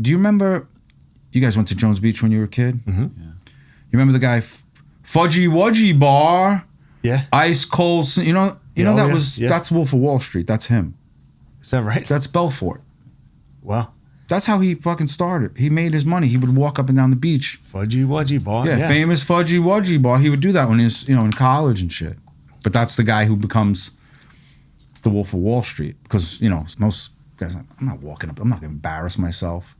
Do you remember, you guys went to Jones Beach when you were a kid? Mm-hmm. Yeah. You remember the guy, Fudgy Wudgy Bar? Yeah. Ice cold, that's Wolf of Wall Street. That's him. Is that right? That's Belfort. Wow. That's how he fucking started. He made his money. He would walk up and down the beach. Fudgy Wudgy Bar. Yeah, famous Fudgy Wudgy Bar. He would do that when he was, in college and shit. But that's the guy who becomes the Wolf of Wall Street. Because, most guys, I'm not walking up. I'm not going to embarrass myself.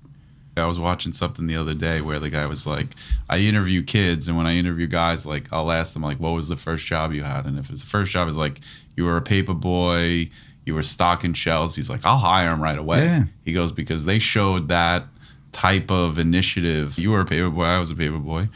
I was watching something the other day where the guy was like, I interview kids, and when I interview guys, like, I'll ask them, like, what was the first job you had? And if it's the first job is like, you were a paper boy, you were stocking shelves, he's like, I'll hire him right away. Yeah. He goes, because they showed that type of initiative. You were a paper boy, I was a paper boy.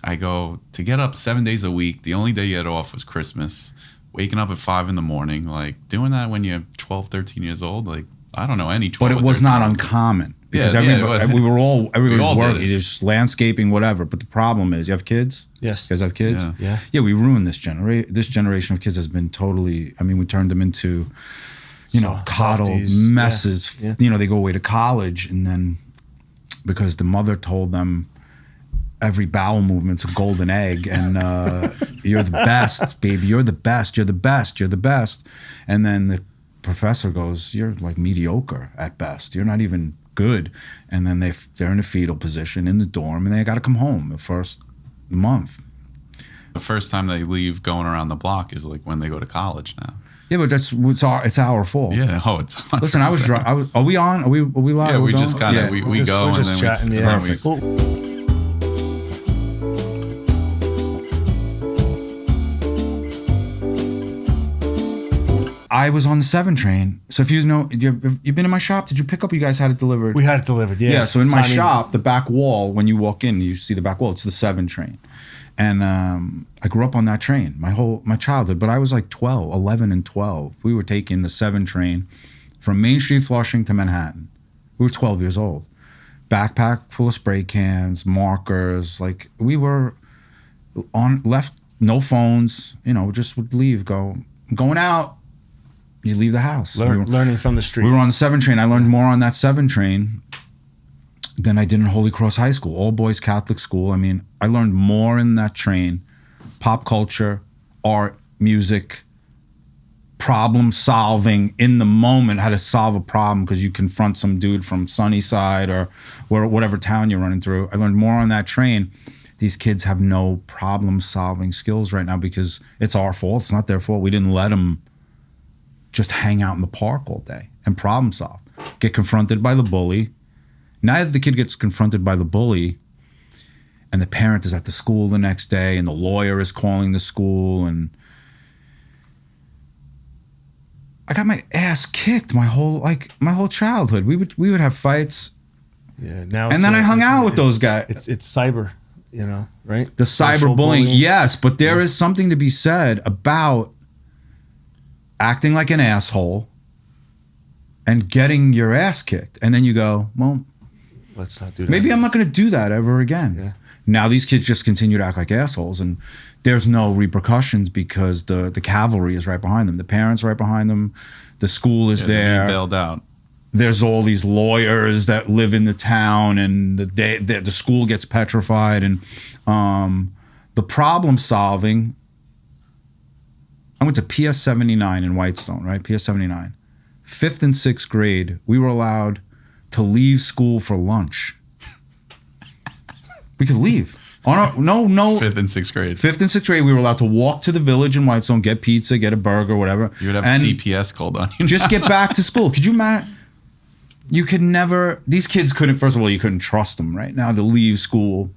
I go, to get up 7 days a week, the only day you had off was Christmas, waking up at 5 a.m, like, doing that when you're 12, 13 years old, like, I don't know any 12 But it was not uncommon. Because everybody was working, just landscaping, whatever. But the problem is, you have kids? Yes. You guys have kids? Yeah. Yeah, we ruined this generation. This generation of kids has been totally, we turned them into, coddled messes. Yeah. They go away to college, and then because the mother told them every bowel movement's a golden egg, and you're the best, baby. You're the best. You're the best. You're the best. And then the professor goes, you're like mediocre at best. You're not even good. And then they're in a fetal position in the dorm, and they got to come home the first month. The first time they leave going around the block is like when they go to college now. Yeah, but it's our fault. Yeah, it's 100%. Listen, are we on? Are we live? Yeah, we just kind of we go and then chatting, we perfect. I was on the 7 train. So if you've been in my shop, did you pick up? You guys had it delivered? We had it delivered, yeah. Yeah, so in my shop, the back wall, when you walk in, you see the back wall, it's the 7 train. And I grew up on that train, my childhood, but I was like 11 and 12. We were taking the 7 train from Main Street, Flushing to Manhattan. We were 12 years old. Backpack full of spray cans, markers, like we were left, no phones, just would leave, going out. You leave the house. Learning from the street. We were on the 7 train. I learned more on that 7 train than I did in Holy Cross High School, all boys Catholic school. I learned more in that train. Pop culture, art, music, problem solving in the moment, how to solve a problem because you confront some dude from Sunnyside or whatever town you're running through. I learned more on that train. These kids have no problem solving skills right now because it's our fault. It's not their fault. We didn't let them just hang out in the park all day and problem solve. Get confronted by the bully. Now that the kid gets confronted by the bully and the parent is at the school the next day and the lawyer is calling the school, and I got my ass kicked my whole childhood. We would have fights. Yeah, now and then I hung out with those guys. It's cyber, right? The cyberbullying, yes, but there is something to be said about acting like an asshole and getting your ass kicked. And then you go, well, let's not do that. Maybe I'm not going to do that ever again. Yeah. Now these kids just continue to act like assholes, and there's no repercussions because the cavalry is right behind them. The parents are right behind them. The school is there. They're being bailed out. There's all these lawyers that live in the town, and the school gets petrified. And the problem solving, I went to PS 79 in Whitestone, right? PS 79. 5th and 6th grade, we were allowed to leave school for lunch. We could leave. Oh, no. 5th and 6th grade. 5th and 6th grade, we were allowed to walk to the village in Whitestone, get pizza, get a burger, whatever. You would have CPS called on you. Just get back to school. Could you imagine? You could never, these kids couldn't, first of all, you couldn't trust them right now to leave school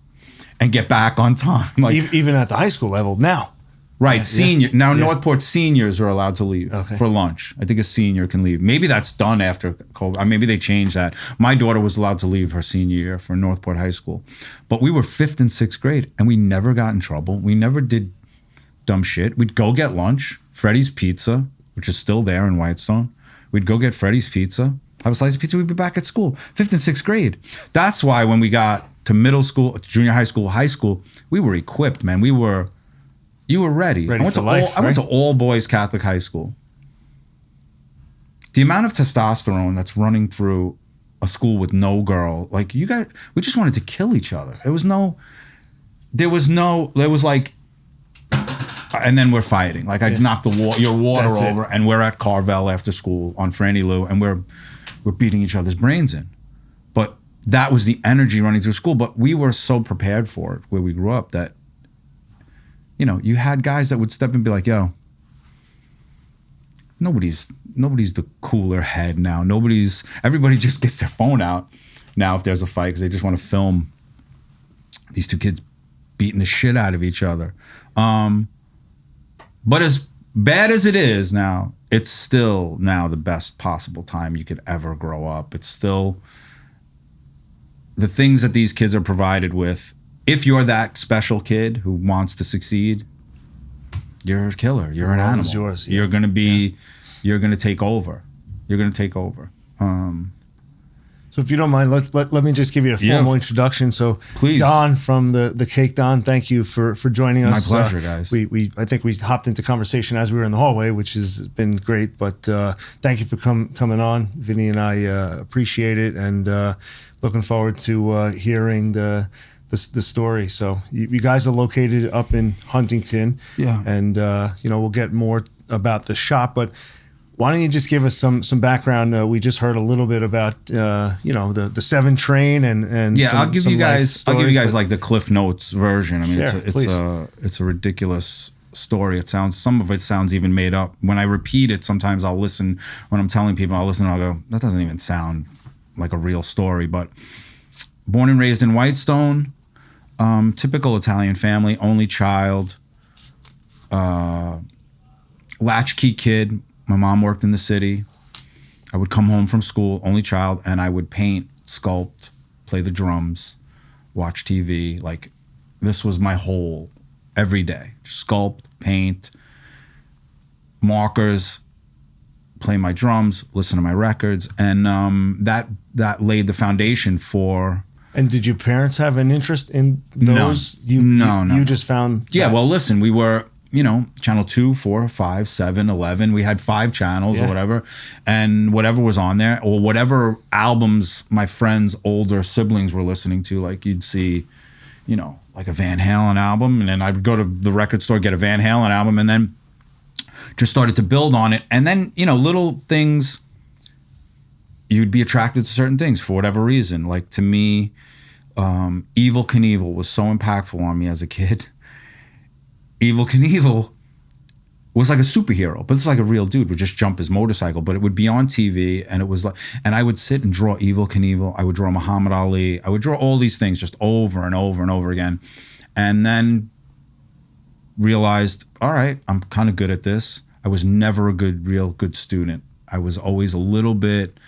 and get back on time. Like, even at the high school level now. Right, Yeah, senior. yeah. Now, Yeah. Northport seniors are allowed to leave Okay. for lunch. I think a senior can leave. Maybe that's done after COVID. Maybe they changed that. My daughter was allowed to leave her senior year for Northport High School. But we were 5th and 6th grade, and we never got in trouble. We never did dumb shit. We'd go get lunch, Freddy's Pizza, which is still there in Whitestone. We'd go get Freddy's Pizza, have a slice of pizza, we'd be back at school. 5th and 6th grade. That's why when we got to middle school, junior high school, we were equipped, man. You were ready. I went to all boys Catholic high school. The amount of testosterone that's running through a school with no girl. Like, you guys, we just wanted to kill each other. There was like, and then we're fighting. Like, I knocked your water That's over, and we're at Carvel after school on Franny Lou, and we're beating each other's brains in. But that was the energy running through school. But we were so prepared for it where we grew up that, you know, you had guys that would step in and be like, yo, nobody's the cooler head now. Everybody just gets their phone out now if there's a fight because they just want to film these two kids beating the shit out of each other. But as bad as it is now, it's still now the best possible time you could ever grow up. It's still the things that these kids are provided with. If you're that special kid who wants to succeed, you're a killer. You're an animal. Yours, yeah. You're going to be, you're going to take over. You're going to take over. So if you don't mind, let me just give you a formal introduction. So please. Don from the Cake Don, thank you for joining us. My pleasure, guys. I think we hopped into conversation as we were in the hallway, which has been great. But thank you for coming on. Vinny and I appreciate it, and looking forward to hearing the story. So you guys are located up in Huntington, and we'll get more about the shop, but why don't you just give us some background? We just heard a little bit about the 7 train and I'll give you guys like the Cliff Notes version. I mean, it's a ridiculous story. Some of it sounds even made up. When I repeat it, sometimes I'll listen when I'm telling people. I'll listen and I'll go, that doesn't even sound like a real story. But born and raised in Whitestone, typical Italian family, only child, latchkey kid. My mom worked in the city. I would come home from school, only child, and I would paint, sculpt, play the drums, watch TV. Like, this was my whole every day. Sculpt, paint, markers, play my drums, listen to my records, and that laid the foundation for. And did your parents have an interest in those? No. You just found. Yeah. Well, listen, we were. Channel 2, 4, 5, 7, 11. We had 5 channels or whatever. And whatever was on there, or whatever albums my friends' older siblings were listening to, like you'd see, like a Van Halen album. And then I'd go to the record store, get a Van Halen album, and then just started to build on it. And then, little things, you'd be attracted to certain things for whatever reason. Like, to me, Evel Knievel was so impactful on me as a kid. Evel Knievel was like a superhero, but it's like a real dude would just jump his motorcycle, but it would be on TV, and it was like, and I would sit and draw Evel Knievel. I would draw Muhammad Ali. I would draw all these things just over and over and over again. And then realized, all right, I'm kind of good at this. I was never a real good student. I was always a little bit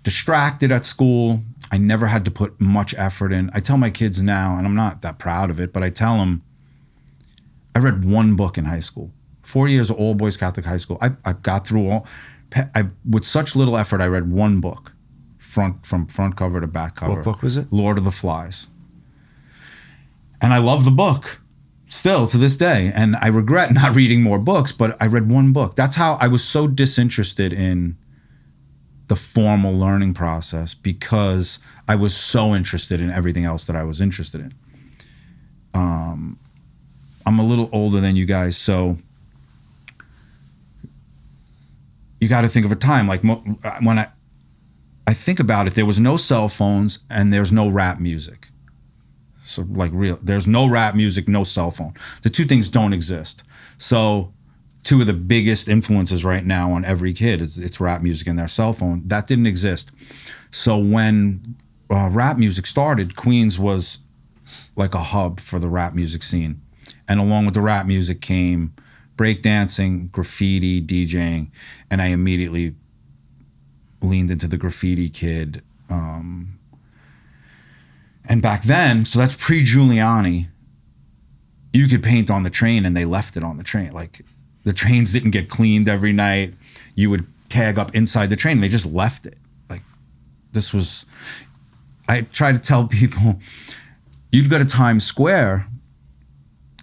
distracted at school. I never had to put much effort in. I tell my kids now, and I'm not that proud of it, but I tell them, I read 1 book in high school. 4 years of all boys Catholic high school. I got through all. With such little effort, I read 1 book, from front cover to back cover. What book was it? Lord of the Flies. And I love the book still to this day. And I regret not reading more books, but I read 1 book. That's how I was so disinterested in the formal learning process, because I was so interested in everything else that I was interested in. I'm a little older than you guys, so you got to think of a time. Like, when I think about it, there was no cell phones and there's no rap music. So, like, there's no rap music, no cell phone. The 2 things don't exist. So 2 of the biggest influences right now on every kid it's rap music and their cell phone. That didn't exist. So when rap music started, Queens was like a hub for the rap music scene. And along with the rap music came breakdancing, graffiti, DJing, and I immediately leaned into the graffiti kid. And back then, so that's pre-Giuliani, you could paint on the train and they left it on the train. Like, the trains didn't get cleaned every night. You would tag up inside the train and they just left it. Like, I try to tell people, you'd go to Times Square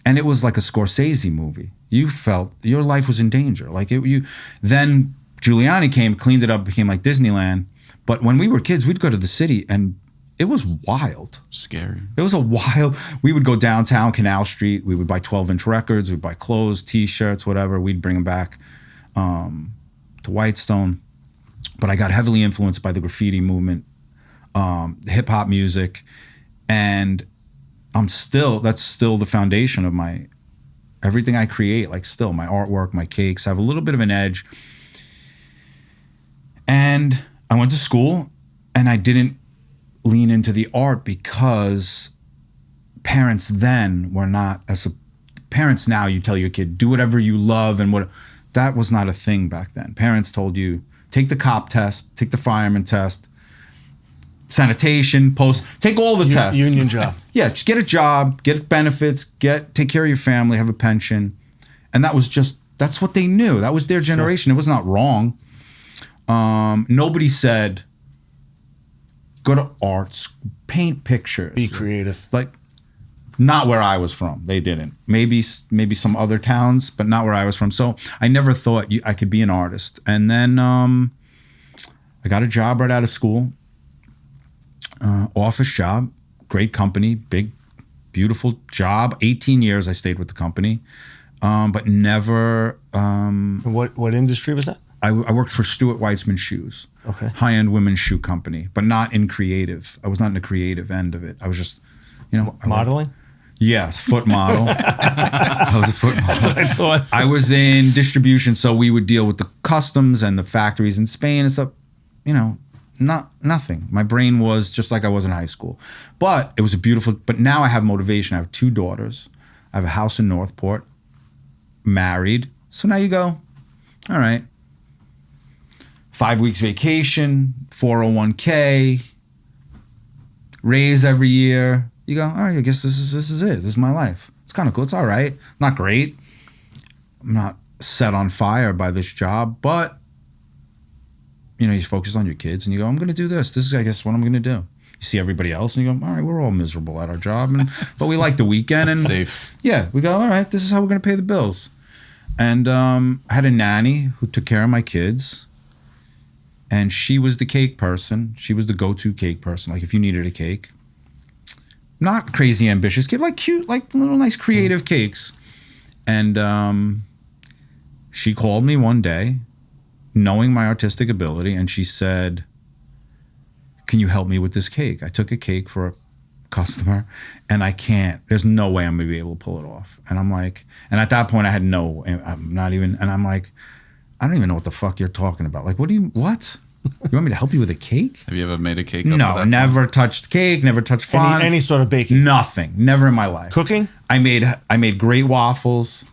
and it was like a Scorsese movie. You felt your life was in danger. Like, then Giuliani came, cleaned it up, became like Disneyland. But when we were kids, we'd go to the city and it was wild. Scary. It was a wild. We would go downtown Canal Street. We would buy 12-inch records. We'd buy clothes, T-shirts, whatever. We'd bring them back to Whitestone. But I got heavily influenced by the graffiti movement, hip hop music, and that's still the foundation of my everything I create. Like still my artwork, my cakes. I have a little bit of an edge. And I went to school, and I didn't lean into the art because parents then were not parents now you tell your kid do whatever you love and what that was not a thing back then. Parents told you take the cop test, take the fireman test, sanitation, take all the tests. Union job. Yeah, just get a job, get benefits, take care of your family, have a pension. And that's what they knew. That was their generation. Sure. It was not wrong. Nobody said go to arts, paint pictures, be creative. Like, not where I was from. They didn't. Maybe some other towns, but not where I was from. So I never thought I could be an artist. And then I got a job right out of school, office job, great company, big, beautiful job. 18 years I stayed with the company, but never. What industry was that? I worked for Stuart Weitzman Shoes, okay, high-end women's shoe company, but not in creative. I was not in the creative end of it. I was just, modeling. Yes, foot model. I was a foot model. That's what I thought. I was in distribution, so we would deal with the customs and the factories in Spain and stuff. Nothing. My brain was just like I was in high school, but it was But now I have motivation. I have 2 daughters. I have a house in Northport. Married. So now you go, all right. 5 weeks vacation, 401k, raise every year. You go, all right, I guess this is it. This is my life. It's kind of cool. It's all right. Not great. I'm not set on fire by this job, but you focus on your kids and you go, I'm going to do this. This is, I guess, what I'm going to do. You see everybody else and you go, all right, we're all miserable at our job, but we like the weekend. And safe. Yeah, we go, all right, this is how we're going to pay the bills. And I had a nanny who took care of my kids. And she was the cake person. She was the go-to cake person. Like if you needed a cake, not crazy ambitious cake, like cute, like little nice creative cakes. And she called me one day, knowing my artistic ability, and she said, "Can you help me with this cake?" I took a cake for a customer, and I can't. There's no way I'm gonna be able to pull it off. And I'm like, and at that point, I'm not even. And I'm like, I don't even know what the fuck you're talking about. Like, what? You want me to help you with a cake? Have you ever made a cake? No, never touched cake, never touched fondant. Any sort of baking? Nothing. Never in my life. Cooking? I made great waffles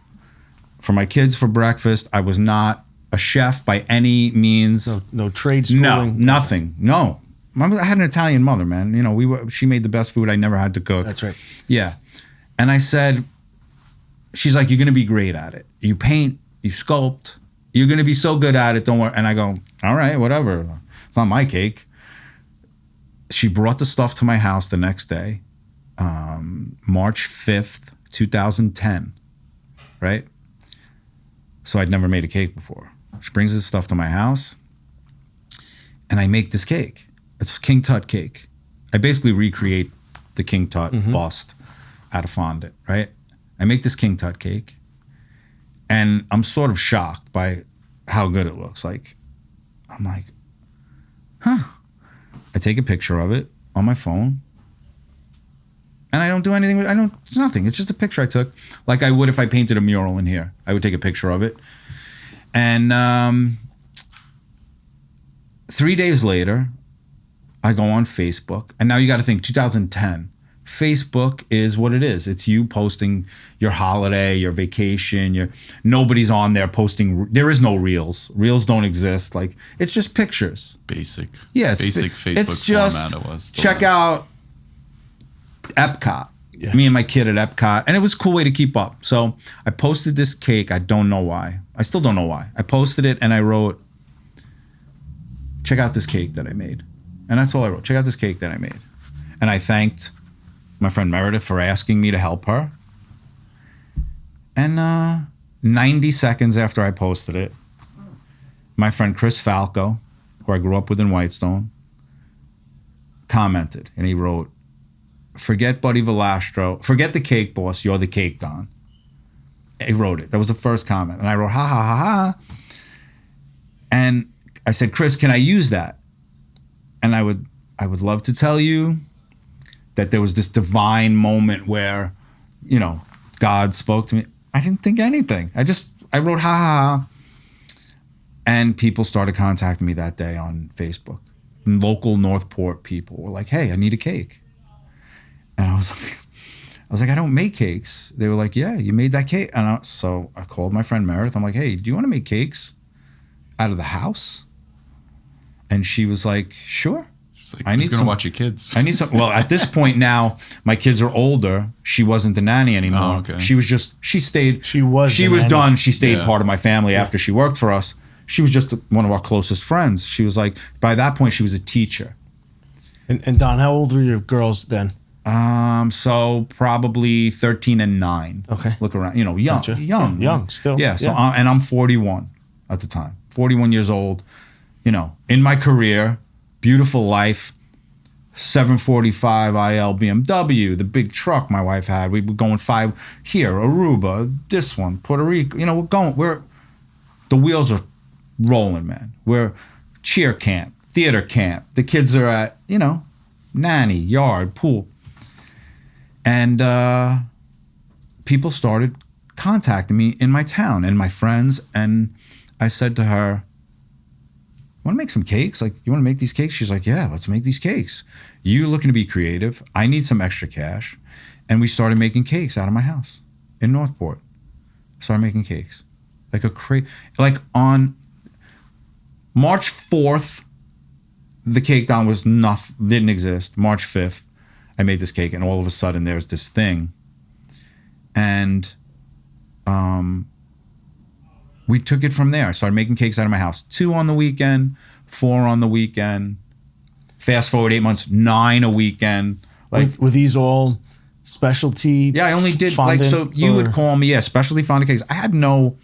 for my kids for breakfast. I was not a chef by any means. No trade schooling? No, nothing. No. I had an Italian mother, man. She made the best food. I never had to cook. That's right. Yeah. And I said, she's like, you're going to be great at it. You paint, you sculpt. You're going to be so good at it. Don't worry. And I go, all right, whatever. It's not my cake. She brought the stuff to my house the next day, March 5th, 2010, right? So I'd never made a cake before. She brings this stuff to my house, and I make this cake. It's King Tut cake. I basically recreate the King Tut bust out of fondant, right? I make this King Tut cake, and I'm sort of shocked by how good it looks. Like, I'm like, huh. I take a picture of it on my phone, and I don't do anything it's nothing. It's just a picture I took, like I would if I painted a mural in here. I would take a picture of it. And 3 days later, I go on Facebook, and now you got to think 2010. Facebook is what it is. It's you posting your holiday, your vacation. Nobody's on there posting. There is no reels. Reels don't exist. Like, it's just pictures. Basic. Yeah, basic Facebook it's just format. It was. Check out Epcot. Yeah. Me and my kid at Epcot, and it was a cool way to keep up. So I posted this cake. I don't know why. I still don't know why. I posted it and I wrote, "Check out this cake that I made," and that's all I wrote. Check out this cake that I made, and I thanked my friend Meredith for asking me to help her. And 90 seconds after I posted it, my friend Chris Falco, who I grew up with in Whitestone, commented, and he wrote, "Forget Buddy Velastro. Forget the cake boss. You're the cake Don." He wrote it. That was the first comment. And I wrote, ha, ha, ha, ha. And I said, "Chris, can I use that?" And I would love to tell you that there was this divine moment where, you know, God spoke to me. I didn't think anything. I wrote, ha, ha, ha. And people started contacting me that day on Facebook. And local Northport people were like, "Hey, I need a cake." And I was like, "I don't make cakes." They were like, "Yeah, you made that cake." And so I called my friend Meredith. I'm like, "Hey, do you want to make cakes out of the house?" And she was like, "Sure." She's like, "Who's going to watch your kids?" I need some. Well, at this point now, my kids are older. She wasn't the nanny anymore. Oh, okay. She stayed. She was done. She stayed Yeah. part of my family after she worked for us. She was just one of our closest friends. She was like, by that point, she was a teacher. And Don, how old were your girls then? So probably 13 and 9. Okay. Look around, you know, young, Gotcha. young, Young still. Yeah. So, and I'm 41 at the time, 41 years old, you know, in my career, beautiful life, 745 IL BMW, the big truck my wife had. We were going 5 here, Aruba, this one, Puerto Rico, you know, the wheels are rolling, man. We're cheer camp, theater camp. The kids are at, you know, nanny, yard, pool. And people started contacting me in my town and my friends. And I said to her, "Want to make some cakes? Like, you want to make these cakes?" She's like, "Yeah, let's make these cakes. You looking to be creative. I need some extra cash." And we started making cakes out of my house in Northport. Started making cakes. Like on March 4th, the cake Don was didn't exist. March 5th, I made this cake, and all of a sudden there's this thing. And we took it from there. I started making cakes out of my house. 2 on the weekend, 4 on the weekend. Fast forward 8 months, 9 a weekend. Like, Were these all specialty? yeah, I only did fondant, so you would or- call me, yeah, specialty fondant cakes. I had no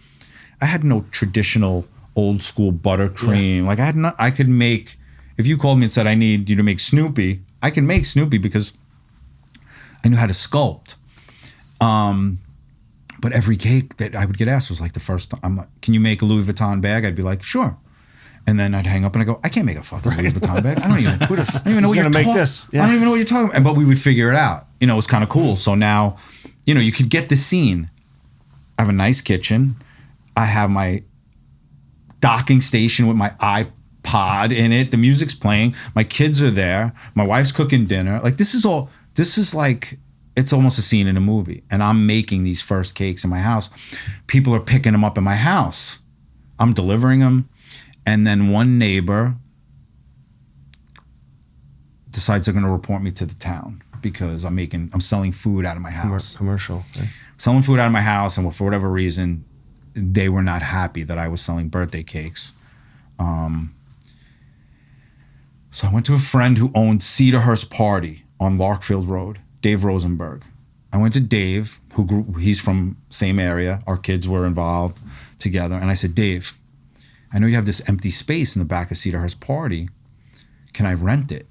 traditional old school buttercream. Like I could make, if you called me and said, "I need you to make Snoopy," I can make Snoopy because I knew how to sculpt. But every cake that I would get asked was like the first time, I'm like, "Can you make a Louis Vuitton bag?" I'd be like, "Sure." And then I'd hang up and I go, "I can't make a fucking Louis Vuitton bag. I don't even know what you're make talking. this. Yeah. I don't even know what you're talking about." But we would figure it out. You know, it was kind of cool. So now, you know, you could get the scene. I have a nice kitchen. I have my docking station with my iPod in it. The music's playing. My kids are there. My wife's cooking dinner. Like this is like, it's almost a scene in a movie. And I'm making these first cakes in my house. People are picking them up in my house. I'm delivering them. And then one neighbor decides they're going to report me to the town because I'm selling food out of my house. Commercial. Okay. Selling food out of my house, and for whatever reason, they were not happy that I was selling birthday cakes. So I went to a friend who owned Cedarhurst Party on Larkfield Road, Dave Rosenberg. I went to Dave, he's from same area. Our kids were involved together. And I said, "Dave, I know you have this empty space in the back of Cedarhurst Party. Can I rent it?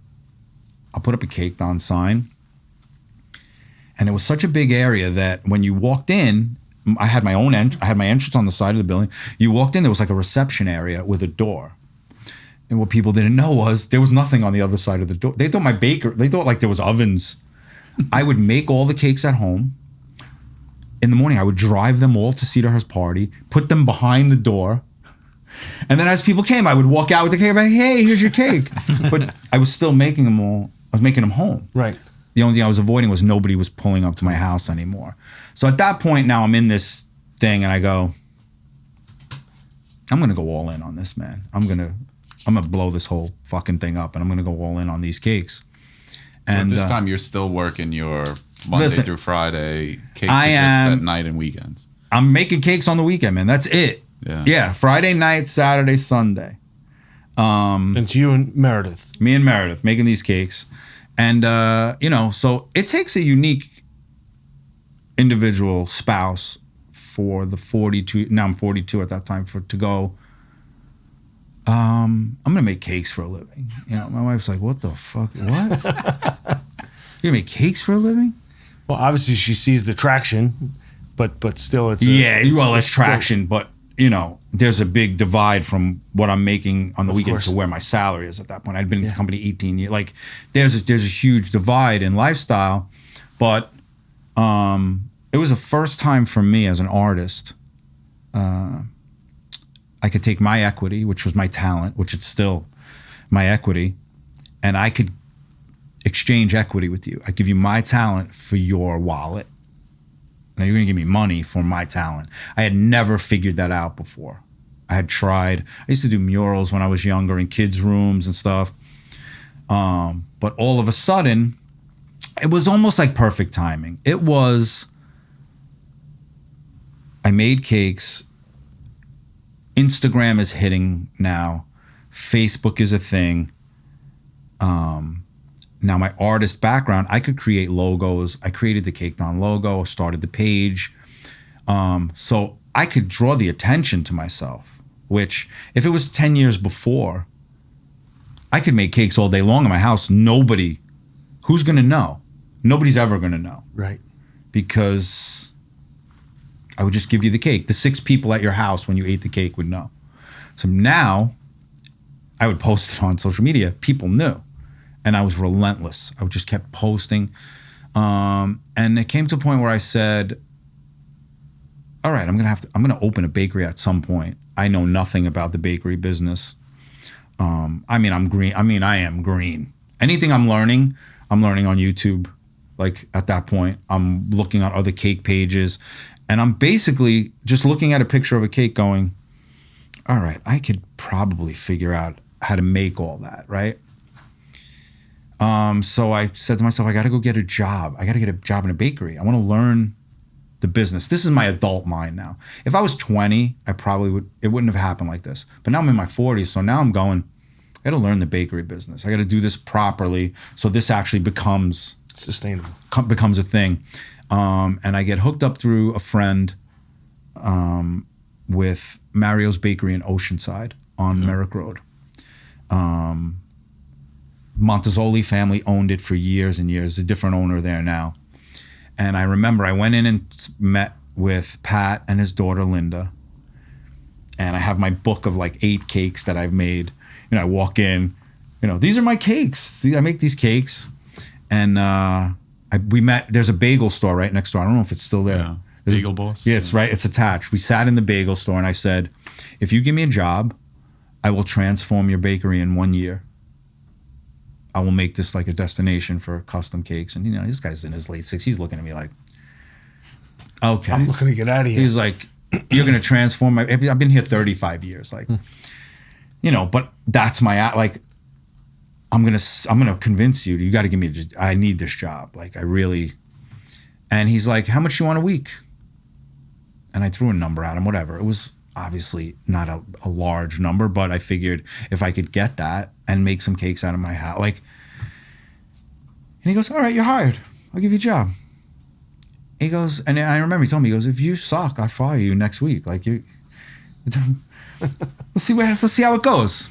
I'll put up a Cake Don sign." And it was such a big area that when you walked in, I had my entrance on the side of the building. You walked in, there was like a reception area with a door. And what people didn't know was there was nothing on the other side of the door. They thought like there was ovens. I would make all the cakes at home. In the morning, I would drive them all to Cedarhurst Party, put them behind the door. And then as people came, I would walk out with the cake. I'm like, "Hey, here's your cake." But I was still making them all. I was making them home. Right. The only thing I was avoiding was nobody was pulling up to my house anymore. So at that point now I'm in this thing and I go, I'm going to go all in on this, man. I'm going to blow this whole fucking thing up and I'm going to go all in on these cakes. So And at this time, you're still working your Monday through Friday cakes I are just am- at night and weekends. I'm making cakes on the weekend, man. That's it. Yeah. Friday night, Saturday, Sunday. It's you and Meredith. Me and Meredith making these cakes. And, so it takes a unique individual spouse for the 42, now I'm 42 at that time, to go, I'm gonna make cakes for a living. You know, my wife's like, what the fuck? What? You're gonna make cakes for a living? Well, obviously she sees the traction, but still it's it's traction, but you know, there's a big divide from what I'm making on the weekend to where my salary is at that point. I'd been in the company 18 years. Like there's a huge divide in lifestyle, but it was the first time for me as an artist. I could take my equity, which was my talent, which it's still my equity, and I could exchange equity with you. I give you my talent for your wallet. Now you're gonna give me money for my talent. I had never figured that out before. I had tried. I used to do murals when I was younger in kids' rooms and stuff. But all of a sudden, it was almost like perfect timing. It was, I made cakes. Instagram is hitting now. Facebook is a thing. Now my artist background, I could create logos. I created the Cake Don logo, started the page. So I could draw the attention to myself, which if it was 10 years before, I could make cakes all day long in my house. Nobody, who's gonna know? Nobody's ever gonna know. Right. Because I would just give you the cake. The 6 people at your house when you ate the cake would know. So now I would post it on social media. People knew. And I was relentless. I just kept posting. And it came to a point where I said, all right, I'm gonna open a bakery at some point. I know nothing about the bakery business. I am green. Anything I'm learning on YouTube. Like at that point, I'm looking at other cake pages, and I'm basically just looking at a picture of a cake going, all right, I could probably figure out how to make all that, right? So I said to myself, I got to go get a job. I got to get a job in a bakery. I want to learn the business. This is my adult mind now. If I was 20, it wouldn't have happened like this. But now I'm in my 40s, so now I'm going, I got to learn the bakery business. I got to do this properly so this actually becomes sustainable, becomes a thing. And I get hooked up through a friend with Mario's Bakery in Oceanside on Merrick Road. Montezoli family owned it for years and years. A different owner there now. And I remember I went in and met with Pat and his daughter Linda. And I have my book of like 8 cakes that I've made. You know, I walk in, you know, these are my cakes. I make these cakes. And we met, there's a bagel store right next door. I don't know if it's still there. Yeah. Bagel Boss? Yeah, it's right. It's attached. We sat in the bagel store and I said, if you give me a job, I will transform your bakery in 1 year. I will make this like a destination for custom cakes. And, you know, this guy's in his late 60s. He's looking at me like, okay. I'm looking to get out of here. He's like, you're going to transform my, I've been here 35 years. Like, you know, but that's my, like, I'm going to convince you, you got to give me, I need this job. Like, I really, and he's like, how much you want a week? And I threw a number at him, whatever. It was obviously not a large number, but I figured if I could get that and make some cakes out of my house, like, and he goes, all right, you're hired. I'll give you a job. He goes, and I remember he told me, he goes, if you suck, I fire you next week. Like let's see how it goes.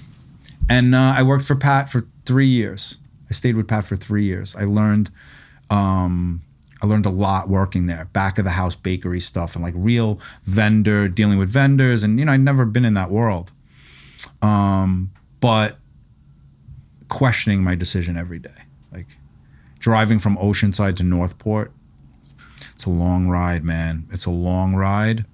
And I worked for Pat for 3 years. I stayed with Pat for 3 years. I learned a lot working there, back of the house bakery stuff and like real dealing with vendors. And, you know, I'd never been in that world. But questioning my decision every day, like driving from Oceanside to Northport. It's a long ride, man. It's a long ride.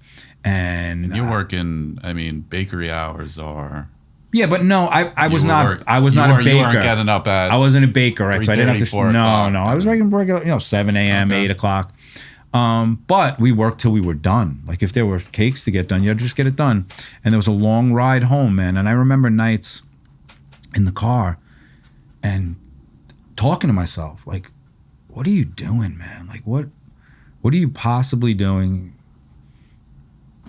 And you're working, I mean, bakery hours are... Yeah, but no, I was not a baker. You weren't getting up at... I wasn't a baker, right? So I didn't have to... No. I was working regular, 7 a.m., 8 o'clock. But we worked till we were done. Like if there were cakes to get done, you had to just get it done. And there was a long ride home, man. And I remember nights in the car and talking to myself, like, what are you doing, man? Like, what are you possibly doing?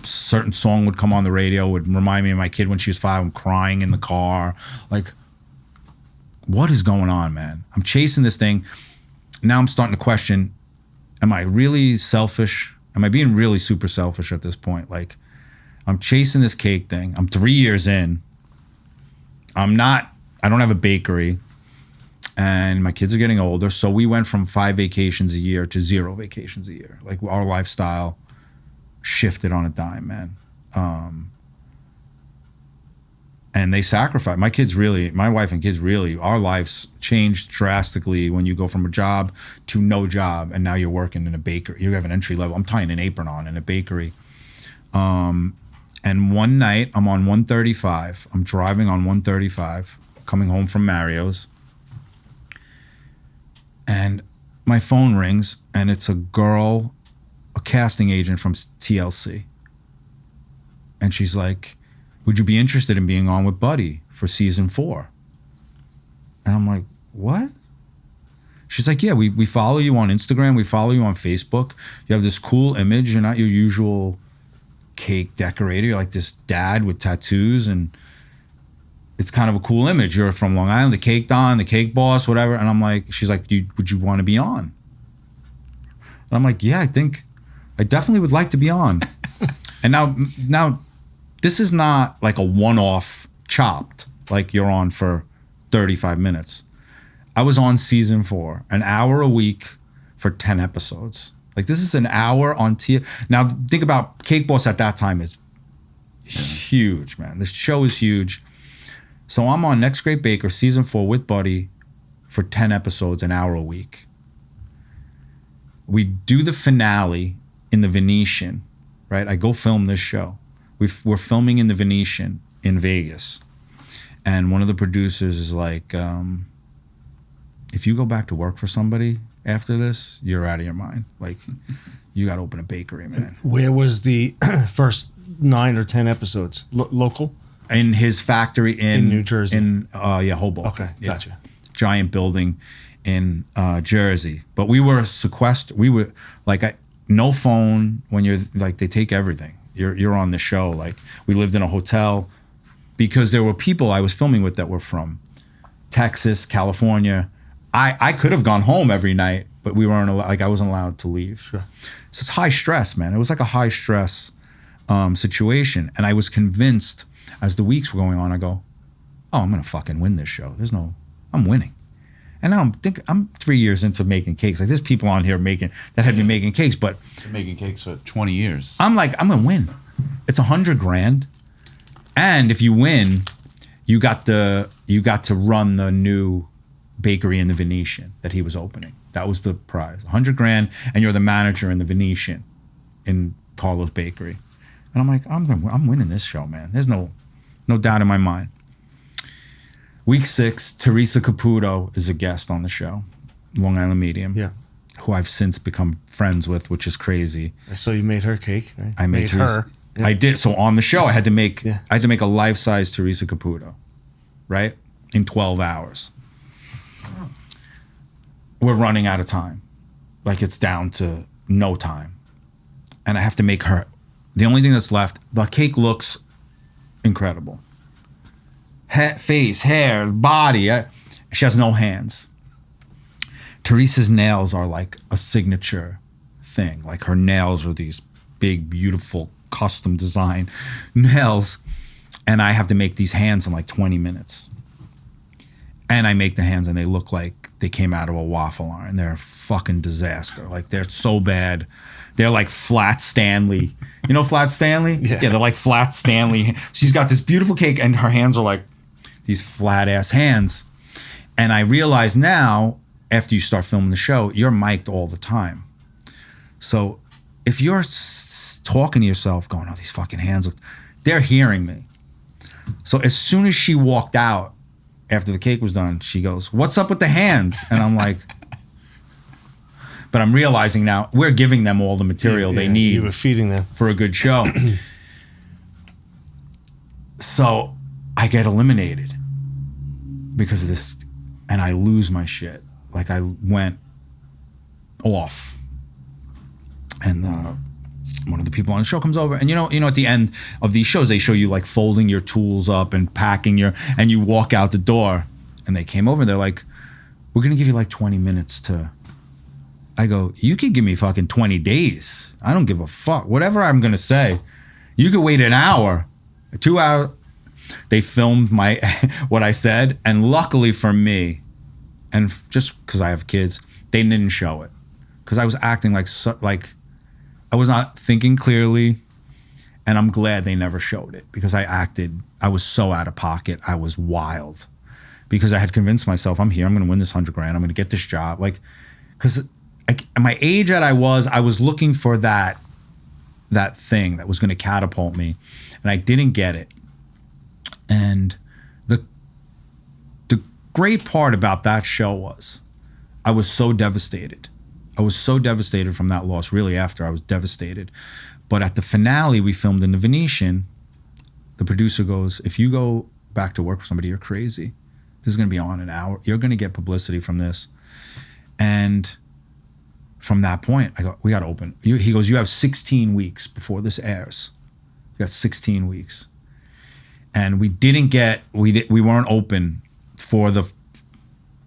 Certain song would come on the radio, would remind me of my kid when she was 5. I'm crying in the car. Like, what is going on, man? I'm chasing this thing. Now I'm starting to question, am I really selfish? Am I being really super selfish at this point? Like, I'm chasing this cake thing. I'm 3 years in. I don't have a bakery, and my kids are getting older. So we went from 5 vacations a year to 0 vacations a year. Like our lifestyle shifted on a dime, man. And they sacrificed. My wife and kids really, our lives changed drastically when you go from a job to no job, and now you're working in a bakery. You have an entry level. I'm tying an apron on in a bakery. And one night, I'm on 135. I'm driving on 135, coming home from Mario's. And my phone rings, and it's a girl, a casting agent from TLC. And she's like, would you be interested in being on with Buddy for season 4? And I'm like, what? She's like, yeah, we follow you on Instagram. We follow you on Facebook. You have this cool image. You're not your usual cake decorator. You're like this dad with tattoos, and it's kind of a cool image. You're from Long Island, the cake don, the cake boss, whatever. And I'm like, she's like, would you want to be on? And I'm like, yeah, I definitely would like to be on. And now this is not like a one-off chopped, like you're on for 35 minutes. I was on season 4, an hour a week for 10 episodes. Like this is an hour on TV. Now think about Cake Boss at that time is huge, man. This show is huge. So I'm on Next Great Baker season 4 with Buddy for 10 episodes, an hour a week. We do the finale in the Venetian, right? I go film this show. We're filming in the Venetian in Vegas. And one of the producers is like, if you go back to work for somebody after this, you're out of your mind. Like, you got to open a bakery, man. Where was the first 9 or 10 episodes? Local? In his factory in New Jersey. Hoboken. Okay, gotcha. Giant building in Jersey. But we were sequestered. We were like, no phone when you're like, they take everything. You're on the show. Like, we lived in a hotel because there were people I was filming with that were from Texas, California. I could have gone home every night, but we weren't I wasn't allowed to leave. Sure. So it's high stress, man. It was like a high stress situation. And I was convinced as the weeks were going on, I go, oh, I'm going to fucking win this show. I'm winning. And now I'm 3 years into making cakes. Like, there's people on here that had been making cakes, but Been making cakes for 20 years. I'm like, I'm gonna win. It's $100,000, and if you win, you got to run the new bakery in the Venetian that he was opening. That was the prize, $100,000, and you're the manager in the Venetian in Carlo's Bakery. And I'm like, I'm winning this show, man. There's no doubt in my mind. Week 6, Teresa Caputo is a guest on the show, Long Island Medium, who I've since become friends with, which is crazy. So you made her cake, right? I made her. Yeah. I did. So on the show, I had to make a life-size Teresa Caputo, right, in 12 hours. We're running out of time, like it's down to no time, and I have to make her. The only thing that's left, the cake looks incredible. Face, hair, body. She has no hands. Teresa's nails are like a signature thing. Like, her nails are these big, beautiful, custom design nails. And I have to make these hands in like 20 minutes. And I make the hands and they look like they came out of a waffle iron. They're a fucking disaster. Like, they're so bad. They're like Flat Stanley. You know Flat Stanley? Yeah, they're like Flat Stanley. She's got this beautiful cake and her hands are like these flat ass hands. And I realize now, after you start filming the show, you're mic'd all the time. So if you're talking to yourself going, oh, these fucking hands look, they're hearing me. So as soon as she walked out after the cake was done, she goes, what's up with the hands? And I'm like, but I'm realizing now we're giving them all the material they need. You were feeding them for a good show. So I get eliminated because of this, and I lose my shit. Like, I went off, and one of the people on the show comes over, and you know, at the end of these shows, they show you like folding your tools up and packing and you walk out the door, and they came over. They're like, we're gonna give you like 20 minutes to. I go, you could give me fucking 20 days. I don't give a fuck. Whatever I'm gonna say, you could wait an hour, 2 hours. They filmed my what I said, and luckily for me, and just because I have kids, they didn't show it because I was acting like I was not thinking clearly, and I'm glad they never showed it because I was so out of pocket. I was wild because I had convinced myself I'm here. I'm going to win this $100,000. I'm going to get this job. Like, because at my age that I was looking for that thing that was going to catapult me, and I didn't get it. And the great part about that show was I was so devastated. I was so devastated from that loss. Really, after I was devastated. But at the finale, we filmed in the Venetian. The producer goes, "If you go back to work for somebody, you're crazy. This is going to be on an hour. You're going to get publicity from this." And from that point, I go, "We got to open." He goes, "You have 16 weeks before this airs. You got 16 weeks." And we weren't open for the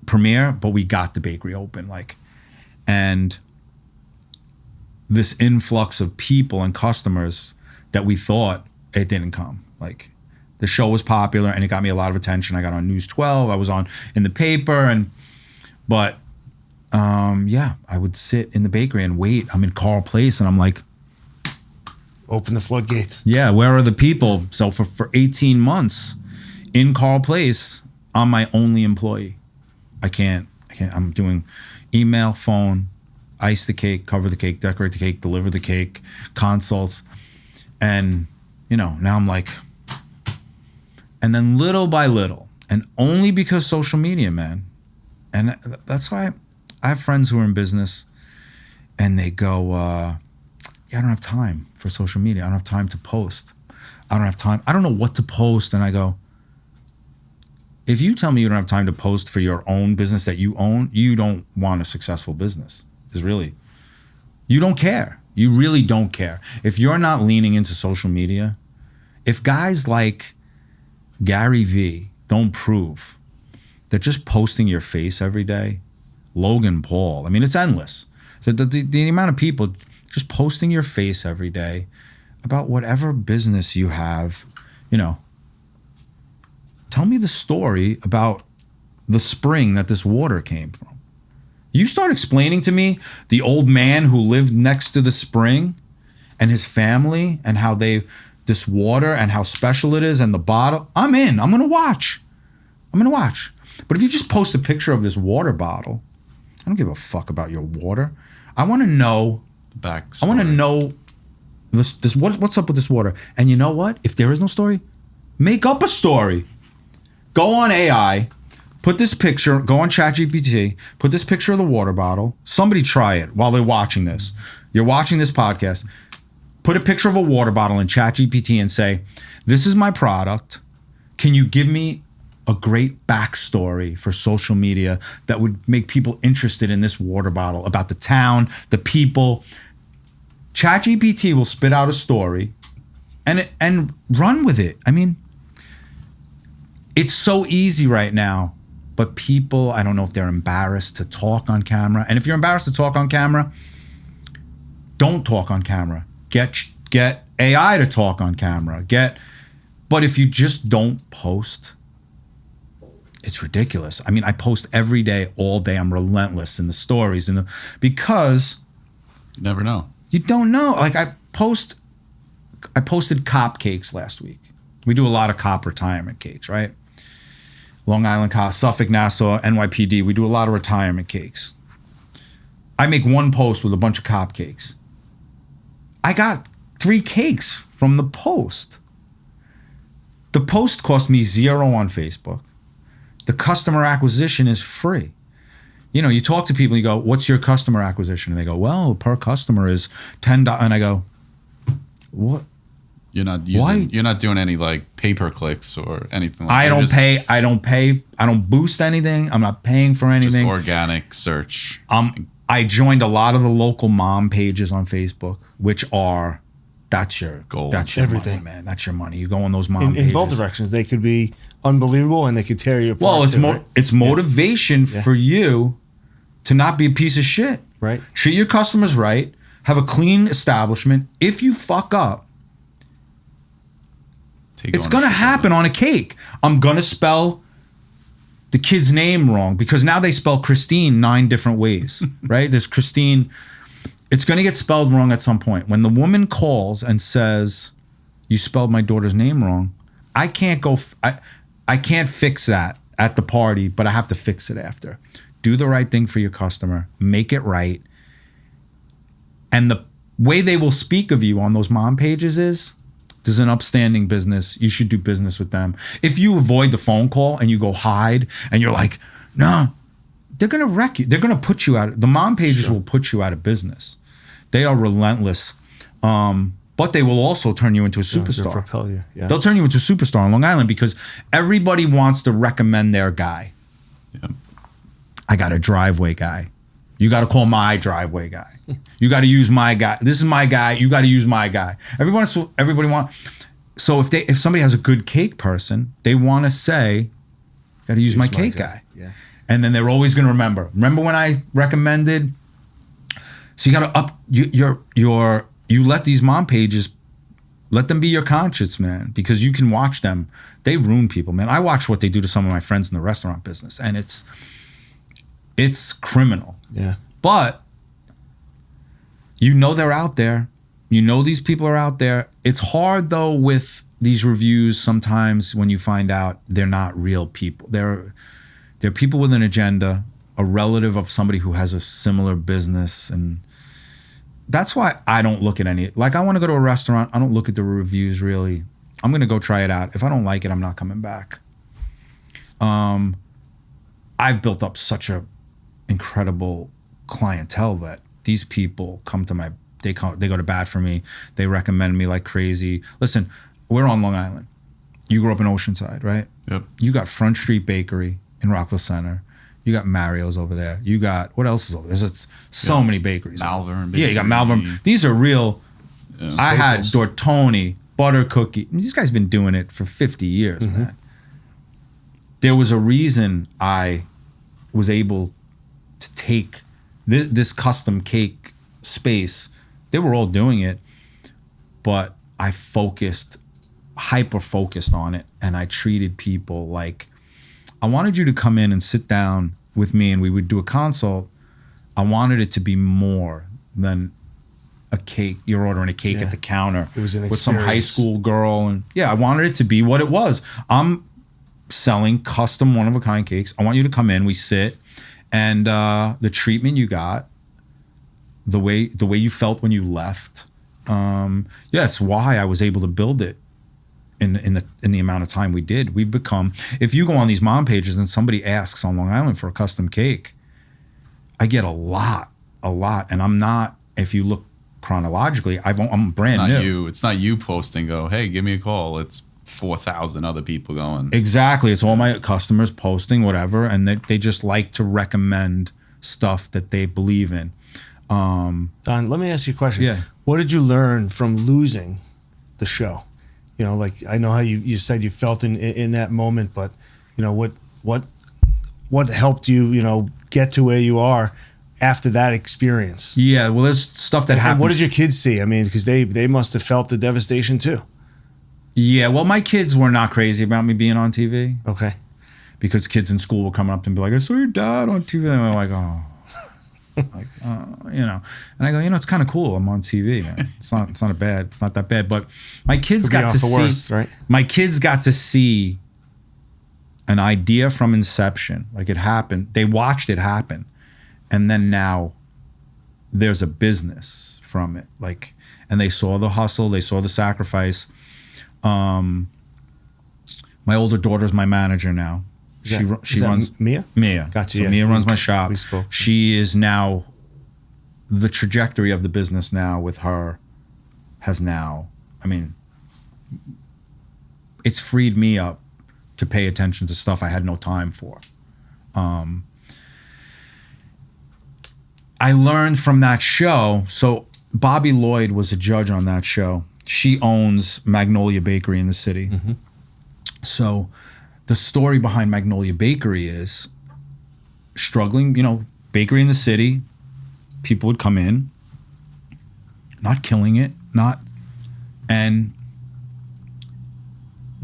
premiere, but we got the bakery open. And this influx of people and customers that we thought it didn't come. The show was popular and it got me a lot of attention. I got on News 12. I was in the paper, but I would sit in the bakery and wait. I'm in Carl Place and I'm like, open the floodgates. Yeah, where are the people? So for 18 months in Carl Place, I'm my only employee. I can't. I'm doing email, phone, ice the cake, cover the cake, decorate the cake, deliver the cake, consults. And, now I'm like, and then little by little, and only because social media, man. And that's why I have friends who are in business and they go, I don't have time for social media. I don't have time to post. I don't have time. I don't know what to post. And I go, if you tell me you don't have time to post for your own business that you own, you don't want a successful business. You don't care. You really don't care. If you're not leaning into social media, if guys like Gary Vee don't prove that just posting your face every day, Logan Paul, I mean, it's endless. So the amount of people just posting your face every day about whatever business you have, tell me the story about the spring that this water came from. You start explaining to me the old man who lived next to the spring and his family and how this water and how special it is and the bottle. I'm in. I'm going to watch. But if you just post a picture of this water bottle, I don't give a fuck about your water. I want to know the backstory. I want to know this what's up with this water. And you know what? If there is no story, make up a story. Go on AI, put this picture, go on ChatGPT, put this picture of the water bottle. Somebody try it while they're watching this. You're watching this podcast. Put a picture of a water bottle in ChatGPT and say, "This is my product. Can you give me a great backstory for social media that would make people interested in this water bottle, about the town, the people?" ChatGPT will spit out a story and run with it. I mean, it's so easy right now, but people, I don't know if they're embarrassed to talk on camera. And if you're embarrassed to talk on camera, don't talk on camera. Get AI to talk on camera. But if you just don't post, it's ridiculous. I mean, I post every day, all day. I'm relentless in the stories because you never know. You don't know. I posted cop cakes last week. We do a lot of cop retirement cakes, right? Long Island cop, Suffolk, Nassau, NYPD. We do a lot of retirement cakes. I make one post with a bunch of cop cakes. I got 3 cakes from the post. The post cost me $0 on Facebook. The customer acquisition is free. You talk to people, you go, "What's your customer acquisition?" And they go, "Well, per customer is $10." And I go, "What?" You're not doing any pay-per-clicks or anything like that. I don't pay. I don't boost anything. I'm not paying for anything. Just organic search. I joined a lot of the local mom pages on Facebook, which are, that's your goal. That's your everything, money, man. That's your money. You go on those mom pages. In both directions. They could be unbelievable and they could tear you apart. Well, it's motivation for you to not be a piece of shit. Right. Treat your customers right. Have a clean establishment. If you fuck up, Take It's going to ownership of happen on a cake. I'm going to spell the kid's name wrong because now they spell Christine 9 different ways, right? There's Christine. It's going to get spelled wrong at some point. When the woman calls and says, you spelled my daughter's name wrong, I can't go, I can't fix that at the party, but I have to fix it after. Do the right thing for your customer. Make it right. And the way they will speak of you on those mom pages is, this is an upstanding business. You should do business with them. If you avoid the phone call and you go hide and you're like, no, they're going to wreck you. They're going to put you out. The mom pages will put you out of business. They are relentless. But they will also turn you into a superstar. Propel you. Yeah. They'll turn you into a superstar on Long Island because everybody wants to recommend their guy. Yeah. I got a driveway guy. You got to call my driveway guy. You got to use my guy. This is my guy. You got to use my guy. Everybody wants. So if somebody has a good cake person, they want to say, got to use my cake guy. Yeah. And then they're always going to remember. Remember when I recommended? So you got to up you let these mom pages, let them be your conscience, man, because you can watch them. They ruin people, man. I watch what they do to some of my friends in the restaurant business, and it's criminal. Yeah. But you know they're out there. You know these people are out there. It's hard though with these reviews sometimes when you find out they're not real people. They're people with an agenda, a relative of somebody who has a similar business, and that's why I don't look at any. Like I want to go to a restaurant, I don't look at the reviews really. I'm gonna go try it out. If I don't like it, I'm not coming back. I've built up such a incredible clientele that these people come to they go to bat for me. They recommend me like crazy. Listen, we're on Long Island. You grew up in Oceanside, right? Yep. You got Front Street Bakery in Rockville Center. You got Mario's over there. You got, what else is over there? There's so many bakeries. Malvern. Yeah, you got Malvern. These are real. Yeah. I had Dortoni, Butter Cookie. These guys been doing it for 50 years, man. There was a reason I was able to take this custom cake space. They were all doing it, but I hyper-focused on it, and I treated people like, I wanted you to come in and sit down with me and we would do a consult. I wanted it to be more than a cake. You're ordering a cake at the counter it was an with some high school girl. And I wanted it to be what it was. I'm selling custom one-of-a-kind cakes. I want you to come in, we sit, and the treatment you got, the way you felt when you left, that's why I was able to build it in the amount of time we did. We've become, if you go on these mom pages and somebody asks on Long Island for a custom cake, I get a lot. And I'm not, if you look chronologically, I'm brand new. It's not you posting, go, hey, give me a call. It's 4,000 other people going. Exactly. It's all my customers posting whatever, and they just like to recommend stuff that they believe in. Don, let me ask you a question. Yeah. What did you learn from losing the show? You know, like I know how you said you felt in that moment, but you know what helped you get to where you are after that experience? Yeah, well, there's stuff that happens. What did your kids see? I mean, because they must have felt the devastation too. Yeah, well, my kids were not crazy about me being on TV. Okay. Because kids in school were coming up and be like, I saw your dad on TV. And I'm like, oh. And I go, it's kind of cool. I'm on TV, man. It's not that bad. But my kids got to see, worst, right? My kids got to see an idea from inception. Like it happened. They watched it happen. And then now there's a business from it. Like, and they saw the hustle. They saw the sacrifice. My older daughter's my manager now. She runs Mia. Gotcha. So yeah. Mia runs my shop. We spoke. She is now the trajectory of the business now with her has now. I mean, it's freed me up to pay attention to stuff I had no time for. I learned from that show. So Bobby Lloyd was a judge on that show. She owns Magnolia Bakery in the city. Mm-hmm. So the story behind Magnolia Bakery is struggling, bakery in the city. People would come in, not killing it, and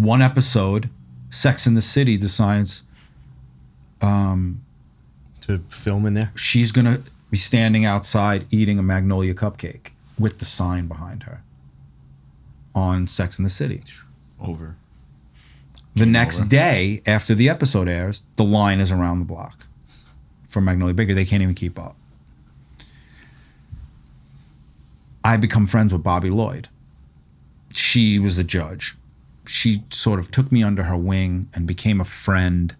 one episode, Sex in the City decides to film in there. she's going to be standing outside eating a Magnolia cupcake with the sign behind her on Sex in the City. Over. The next over. day after the episode airs, the line is around the block for Magnolia Bakery. They can't even keep up. I become friends with Bobby Lloyd. She was a judge. She sort of took me under her wing and became a friend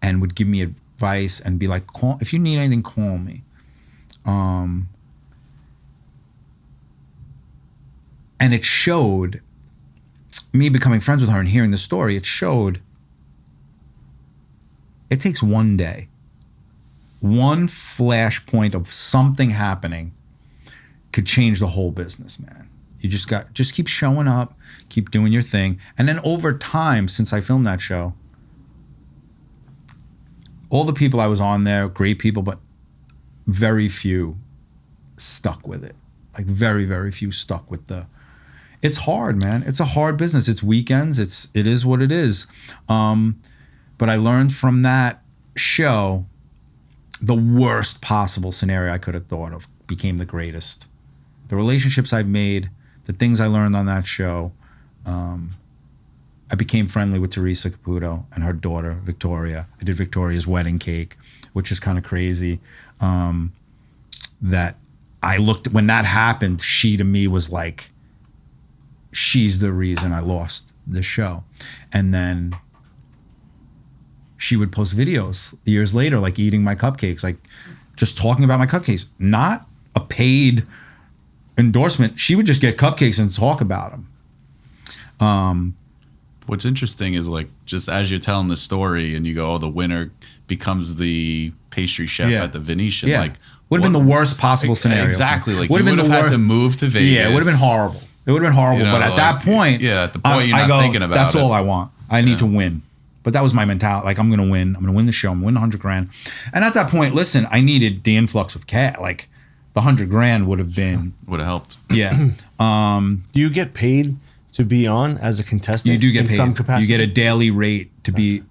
and would give me advice and be like, call, if you need anything, call me. And it showed, me becoming friends with her and hearing the story, it showed it takes one day, one flashpoint of something happening could change the whole business, man. You just keep showing up, keep doing your thing. And then over time, since I filmed that show, all the people I was on there, great people, but very few stuck with it. Like very, very few stuck with it's hard, man. It's a hard business. It's weekends. It is what it is. But I learned from that show, the worst possible scenario I could have thought of became the greatest. The relationships I've made, the things I learned on that show. I became friendly with Teresa Caputo and her daughter, Victoria. I did Victoria's wedding cake, which is kind of crazy. That I looked, when that happened, she to me was like, she's the reason I lost the show. And then she would post videos years later, like eating my cupcakes, like just talking about my cupcakes, not a paid endorsement. She would just get cupcakes and talk about them. What's interesting is like, just as you're telling the story and you go, oh, the winner becomes the pastry chef Yeah. at the Venetian. Yeah. Like, would have been the worst possible scenario. Exactly. Like, you Would've would been have the had to move to Vegas. Yeah, it would have been horrible. It would have been horrible. You know, but at like, that point, yeah, at the point you're not thinking about that's it. all I want. I need to win. But that was my mentality. Like, I'm going to win. I'm going to win the show. I'm going to win $100,000. And at that point, listen, I needed the influx of cash. Like, the $100,000 would have been. Would have helped. Yeah. Do you get paid to be on as a contestant? You do get in paid. some capacity. You get a daily rate to be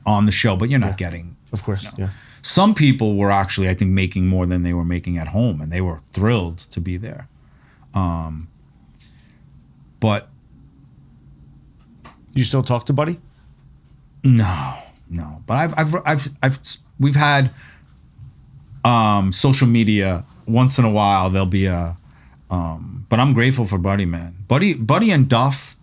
on the show, but you're not getting. Of course. Yeah. Some people were actually, I think, making more than they were making at home, and they were thrilled to be there. But You still talk to Buddy? no. But we've had social media once in a while. There'll be but I'm grateful for Buddy, man. Buddy and Duff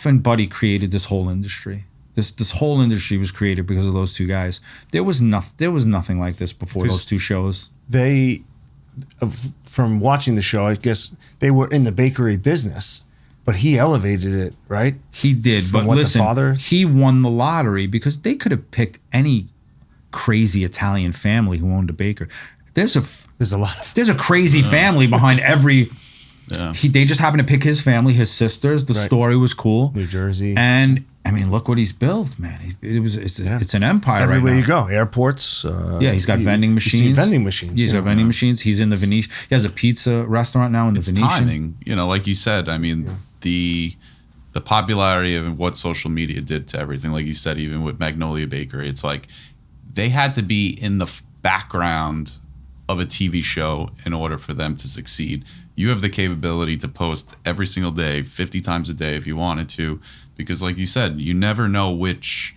and Buddy created this whole industry. This whole industry was created because of those two guys. There was nothing like this before those two shows. They, from watching the show, I guess they were in the bakery business, but he elevated it, right? He did, From but what the listen, father- he won the lottery because they could have picked any crazy Italian family who owned a bakery. There's There's a lot of a crazy family behind every. Yeah. They just happened to pick his family, his sisters. The Right. story was cool. New Jersey. And I mean, look what he's built, man. It's an empire Everywhere right you now. go, airports. Yeah, he's got vending you machines. see vending machines. Yeah, he's got vending machines. He's in the Venetian. He has a pizza restaurant now in the It's Venetian. timing. You know, like you said, I mean, the popularity of what social media did to everything, like you said, even with Magnolia Bakery, it's like they had to be in the background of a TV show in order for them to succeed. You have the capability to post every single day, 50 times a day if you wanted to, because like you said, you never know which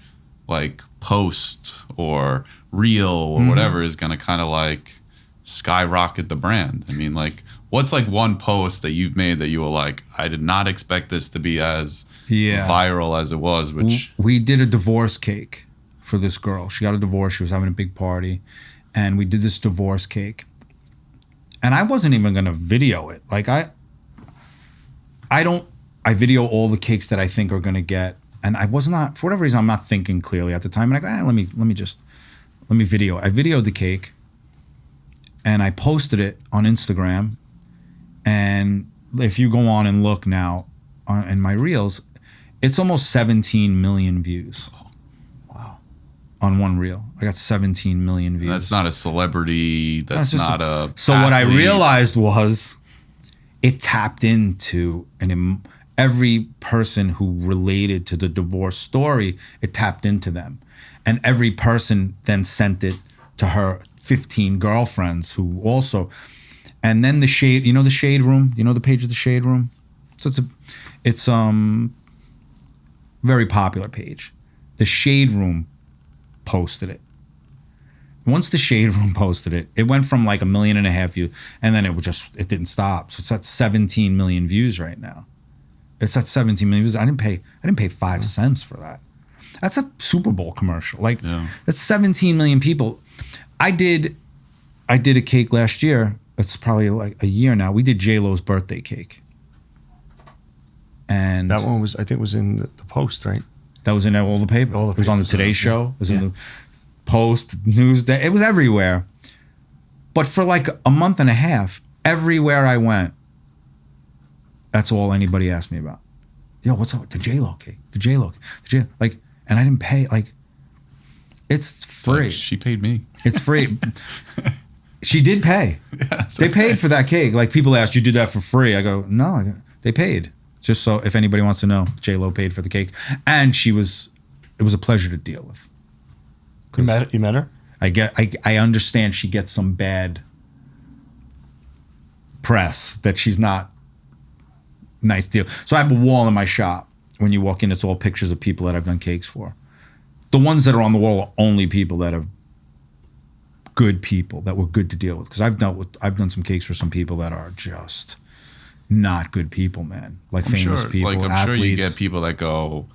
like post or reel or whatever is going to kind of like skyrocket the brand. I mean, like, what's like one post that you've made that you were like, I did not expect this to be as viral as it was, which We did a divorce cake for this girl. She got a divorce. She was having a big party. And we did this divorce cake. And I wasn't even going to video it. Like, I video all the cakes that I think are going to get. And I was not, for whatever reason, I'm not thinking clearly at the time. And I go, let me video it. I videoed the cake. And I posted it on Instagram. And if you go on and look now in my reels, it's almost 17 million views. Wow. On one reel. I got 17 million views. that's not a celebrity. That's just not a So what I athlete. realized was it tapped into every person who related to the divorce story, it tapped into them. And every person then sent it to her 15 girlfriends who also, and then the shade, the shade room, the page of the shade room. So it's very popular page. The shade room posted it. Once the shade room posted it, it went from like 1.5 million views, and then it didn't stop. So it's at 17 million views right now. It's at 17 million views. I didn't pay 5 cents for that. That's a Super Bowl commercial. Like that's 17 million people. I did a cake last year. It's probably like a year now. We did J-Lo's birthday cake. And that one was in the Post, right? That was in all the paper. It was on the Today Show. It was in the Post, Newsday. It was everywhere. But for like a month and a half, everywhere I went, that's all anybody asked me about. Yo, what's up? The J-Lo cake. The J-Lo cake. Like, and I didn't pay. Like, it's free. Like she paid me. It's free. She did pay. Yeah, they paid for that cake. Like, people asked, you did that for free? I go, no, they paid. Just so if anybody wants to know, J-Lo paid for the cake. And it was a pleasure to deal with. You met her? I understand she gets some bad press, that she's not nice deal. So I have a wall in my shop. When you walk in, it's all pictures of people that I've done cakes for. The ones that are on the wall are only people that are good people, that were good to deal with. Because I've done some cakes for some people that are just not good people, man. Like famous people, I'm athletes. sure you get people that go,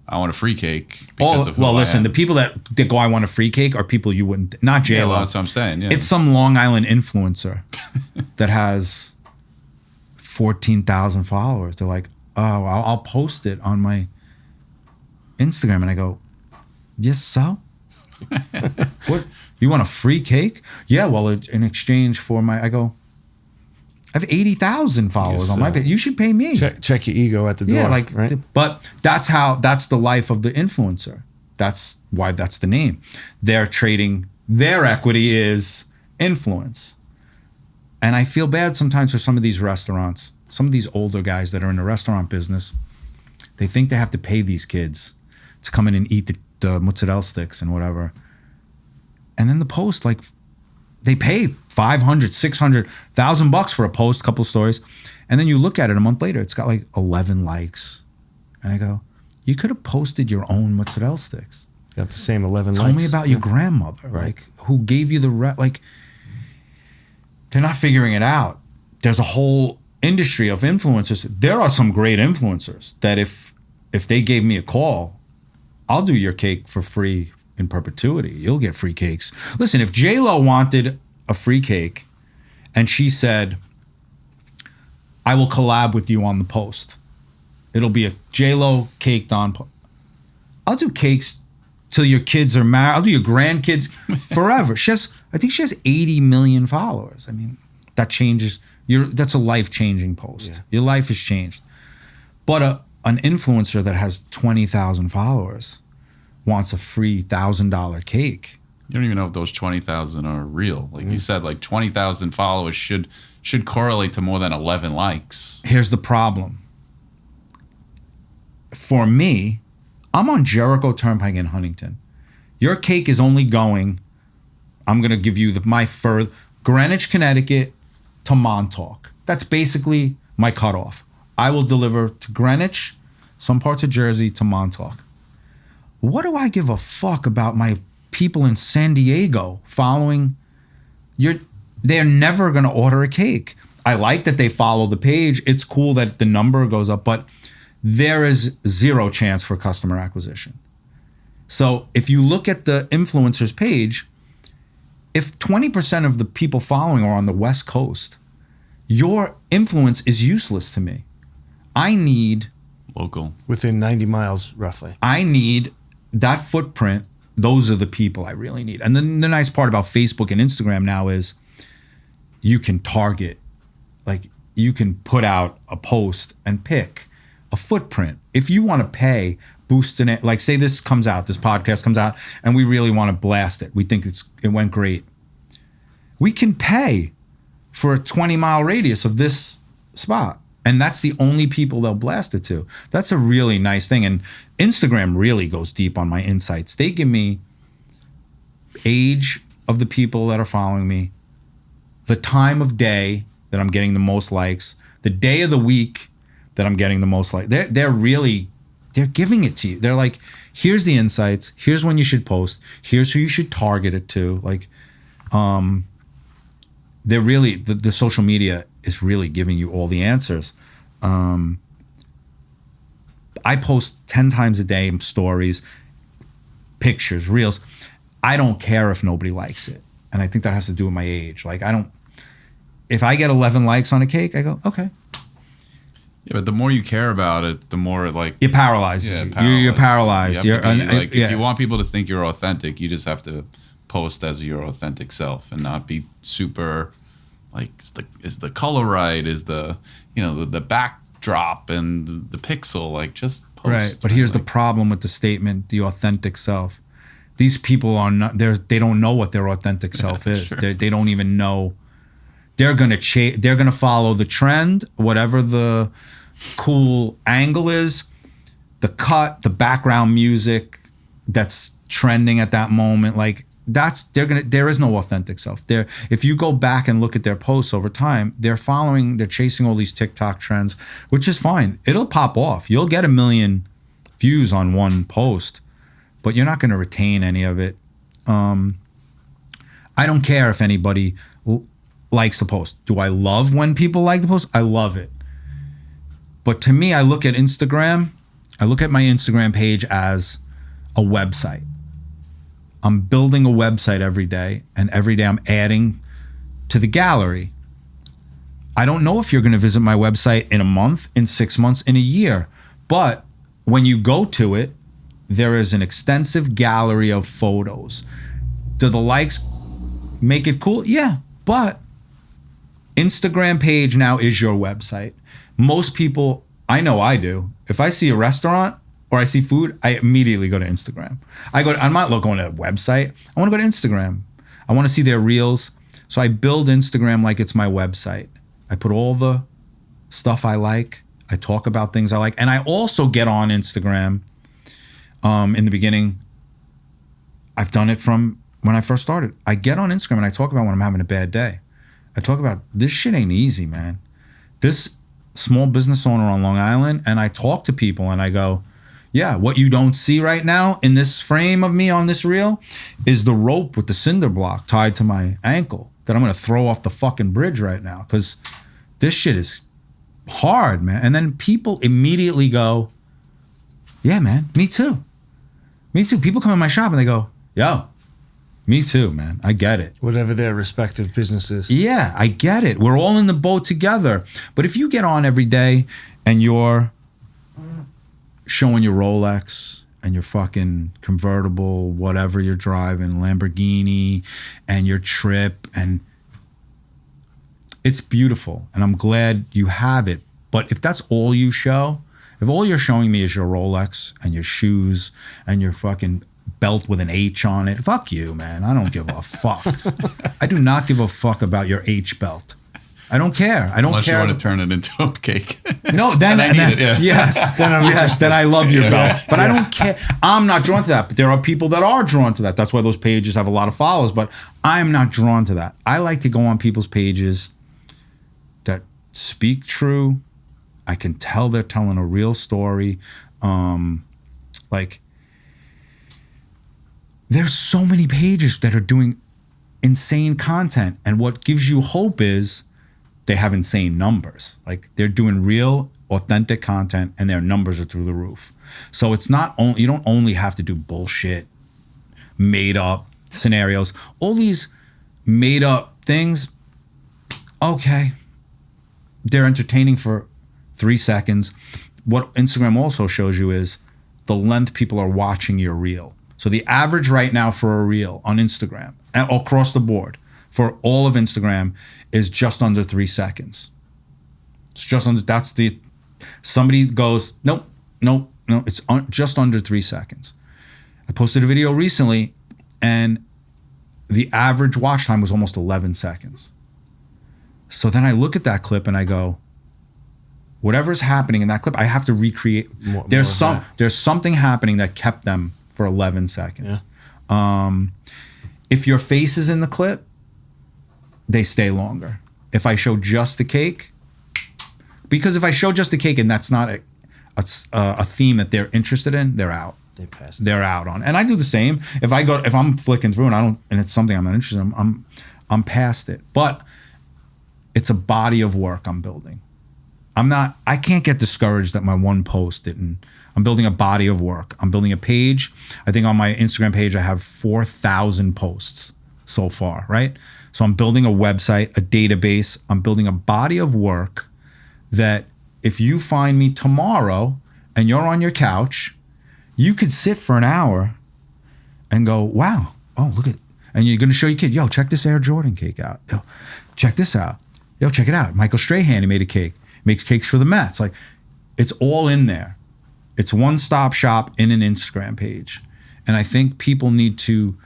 I want a free cake because of who listen, the people that go, I want a free cake, are people you wouldn't, not J-Lo. Yeah, well, that's what I'm saying. Yeah. It's some Long Island influencer that has 14,000 followers. They're like, oh, I'll post it on my Instagram. And I go, yes, so? What? You want a free cake? Yeah, well, in exchange for I go, I have 80,000 followers on my page. You should pay me. Check your ego at the door. Yeah, right? But that's the life of the influencer. That's why that's the name. They're trading, their equity is influence. And I feel bad sometimes for some of these restaurants, some of these older guys that are in the restaurant business. They think they have to pay these kids to come in and eat the mozzarella sticks and whatever. And then the Post, like, they pay $500, $600,000 for a post, couple stories. And then you look at it a month later, it's got like 11 likes. And I go, you could have posted your own mozzarella sticks. Got the same 11 likes. Tell me about your grandmother, right? Like, who gave you like, they're not figuring it out. There's a whole industry of influencers. There are some great influencers that if they gave me a call, I'll do your cake for free in perpetuity. You'll get free cakes. Listen, if J-Lo wanted a free cake and she said, I will collab with you on the Post. It'll be a J-Lo caked on. I'll do cakes till your kids are married. I'll do your grandkids forever. I think she has 80 million followers. I mean, that changes. That's a life-changing post. Yeah. Your life has changed. But an influencer that has 20,000 followers wants a free $1,000 cake. You don't even know if those 20,000 are real. Like you said, like 20,000 followers should correlate to more than 11 likes. Here's the problem. For me, I'm on Jericho Turnpike in Huntington. Your cake is only going, I'm going to give you my Greenwich, Connecticut to Montauk. That's basically my cutoff. I will deliver to Greenwich, some parts of Jersey, to Montauk. What do I give a fuck about my people in San Diego following they're never going to order a cake. I like that they follow the page. It's cool that the number goes up, but there is zero chance for customer acquisition. So if you look at the influencer's page, if 20% of the people following are on the West Coast, your influence is useless to me. I need local. Within 90 miles, roughly. I need that footprint. Those are the people I really need. And then the nice part about Facebook and Instagram now is you can target, like you can put out a post and pick a footprint. If you want to pay, boosting it, like say this podcast comes out, and we really want to blast it. We think it went great. We can pay for a 20-mile radius of this spot. And that's the only people they'll blast it to. That's a really nice thing. And Instagram really goes deep on my insights. They give me age of the people that are following me, the time of day that I'm getting the most likes, the day of the week that I'm getting the most likes. They're giving it to you. They're like, here's the insights. Here's when you should post. Here's who you should target it to. Like, they're really, the social media is really giving you all the answers. I post 10 times a day stories, pictures, reels. I don't care if nobody likes it. And I think that has to do with my age. Like, if I get 11 likes on a cake, I go, okay. Yeah, but the more you care about it, the more like it paralyzes you. You're paralyzed. If you want people to think you're authentic, you just have to post as your authentic self and not be super like is the color right? Is the the backdrop and the pixel like just post. Right. But here's the problem with the statement, the authentic self. These people are not. They don't know what their authentic self is. Sure. They don't even know. They're gonna follow the trend, whatever the cool angle is, the cut, the background music that's trending at that moment. Like there is no authentic self. If you go back and look at their posts over time, they're chasing all these TikTok trends, which is fine. It'll pop off. You'll get 1 million views on one post, but you're not gonna retain any of it. I don't care if anybody likes the post. Do I love when people like the post? I love it. But to me, I look at my Instagram page as a website. I'm building a website every day, and every day I'm adding to the gallery. I don't know if you're going to visit my website in a month, in 6 months, in a year. But when you go to it, there is an extensive gallery of photos. Do the likes make it cool? Yeah, but Instagram page now is your website. Most people, I know I do. If I see a restaurant or I see food, I immediately go to Instagram. I'm not going to a website. I want to go to Instagram. I want to see their reels. So I build Instagram like it's my website. I put all the stuff I like. I talk about things I like. And I also get on Instagram. In the beginning, I've done it from when I first started. I get on Instagram and I talk about when I'm having a bad day. I talk about this shit ain't easy, man. This small business owner on Long Island, and I talk to people and I go, yeah, what you don't see right now in this frame of me on this reel is the rope with the cinder block tied to my ankle that I'm going to throw off the fucking bridge right now because this shit is hard, man. And then people immediately go, yeah, man, me too. Me too. People come in my shop and they go, yo, me too, man. I get it. Whatever their respective businesses. Yeah, I get it. We're all in the boat together. But if you get on every day and you're showing your Rolex and your fucking convertible, whatever you're driving, Lamborghini, and your trip, and it's beautiful. And I'm glad you have it. But if that's all you show, if all you're showing me is your Rolex and your shoes and your fucking belt with an H on it, fuck you, man. I don't give a fuck. I do not give a fuck about your H belt. I don't care. I don't Unless care. Unless you want to turn it into a cake. No, then I need it, yeah. Yes, then I love your belt. But I don't care. I'm not drawn to that. But there are people that are drawn to that. That's why those pages have a lot of followers. But I'm not drawn to that. I like to go on people's pages that speak true. I can tell they're telling a real story. There's so many pages that are doing insane content. And what gives you hope is they have insane numbers. Like they're doing real, authentic content and their numbers are through the roof. So it's not only, you don't only have to do bullshit, made up scenarios. All these made up things, okay, they're entertaining for 3 seconds. What Instagram also shows you is the length people are watching your reel. So the average right now for a reel on Instagram, across the board, for all of Instagram is just under 3 seconds. It's just under, somebody goes, nope, it's just under 3 seconds. I posted a video recently and the average watch time was almost 11 seconds. So then I look at that clip and I go, Whatever's happening in that clip, I have to recreate. There's something happening that kept them for 11 seconds. Yeah. If your face is in the clip, they stay longer. If I show just the cake, because if I show just the cake and that's not a theme that they're interested in, they're out. They pass. They're out on. And I do the same. If I'm flicking through and it's something I'm not interested in, I'm past it. But it's a body of work I'm building. I can't get discouraged that my one post didn't. I'm building a body of work. I'm building a page. I think on my Instagram page, I have 4,000 posts so far, right? So I'm building a website, a database. I'm building a body of work that if you find me tomorrow and you're on your couch, you could sit for an hour and go, wow, oh, look at, and you're going to show your kid, yo, check this Air Jordan cake out. Yo, check this out. Yo, check it out. Michael Strahan, he made a cake. Makes cakes for the Mets. Like, it's all in there. It's one-stop shop in an Instagram page. And I think people need to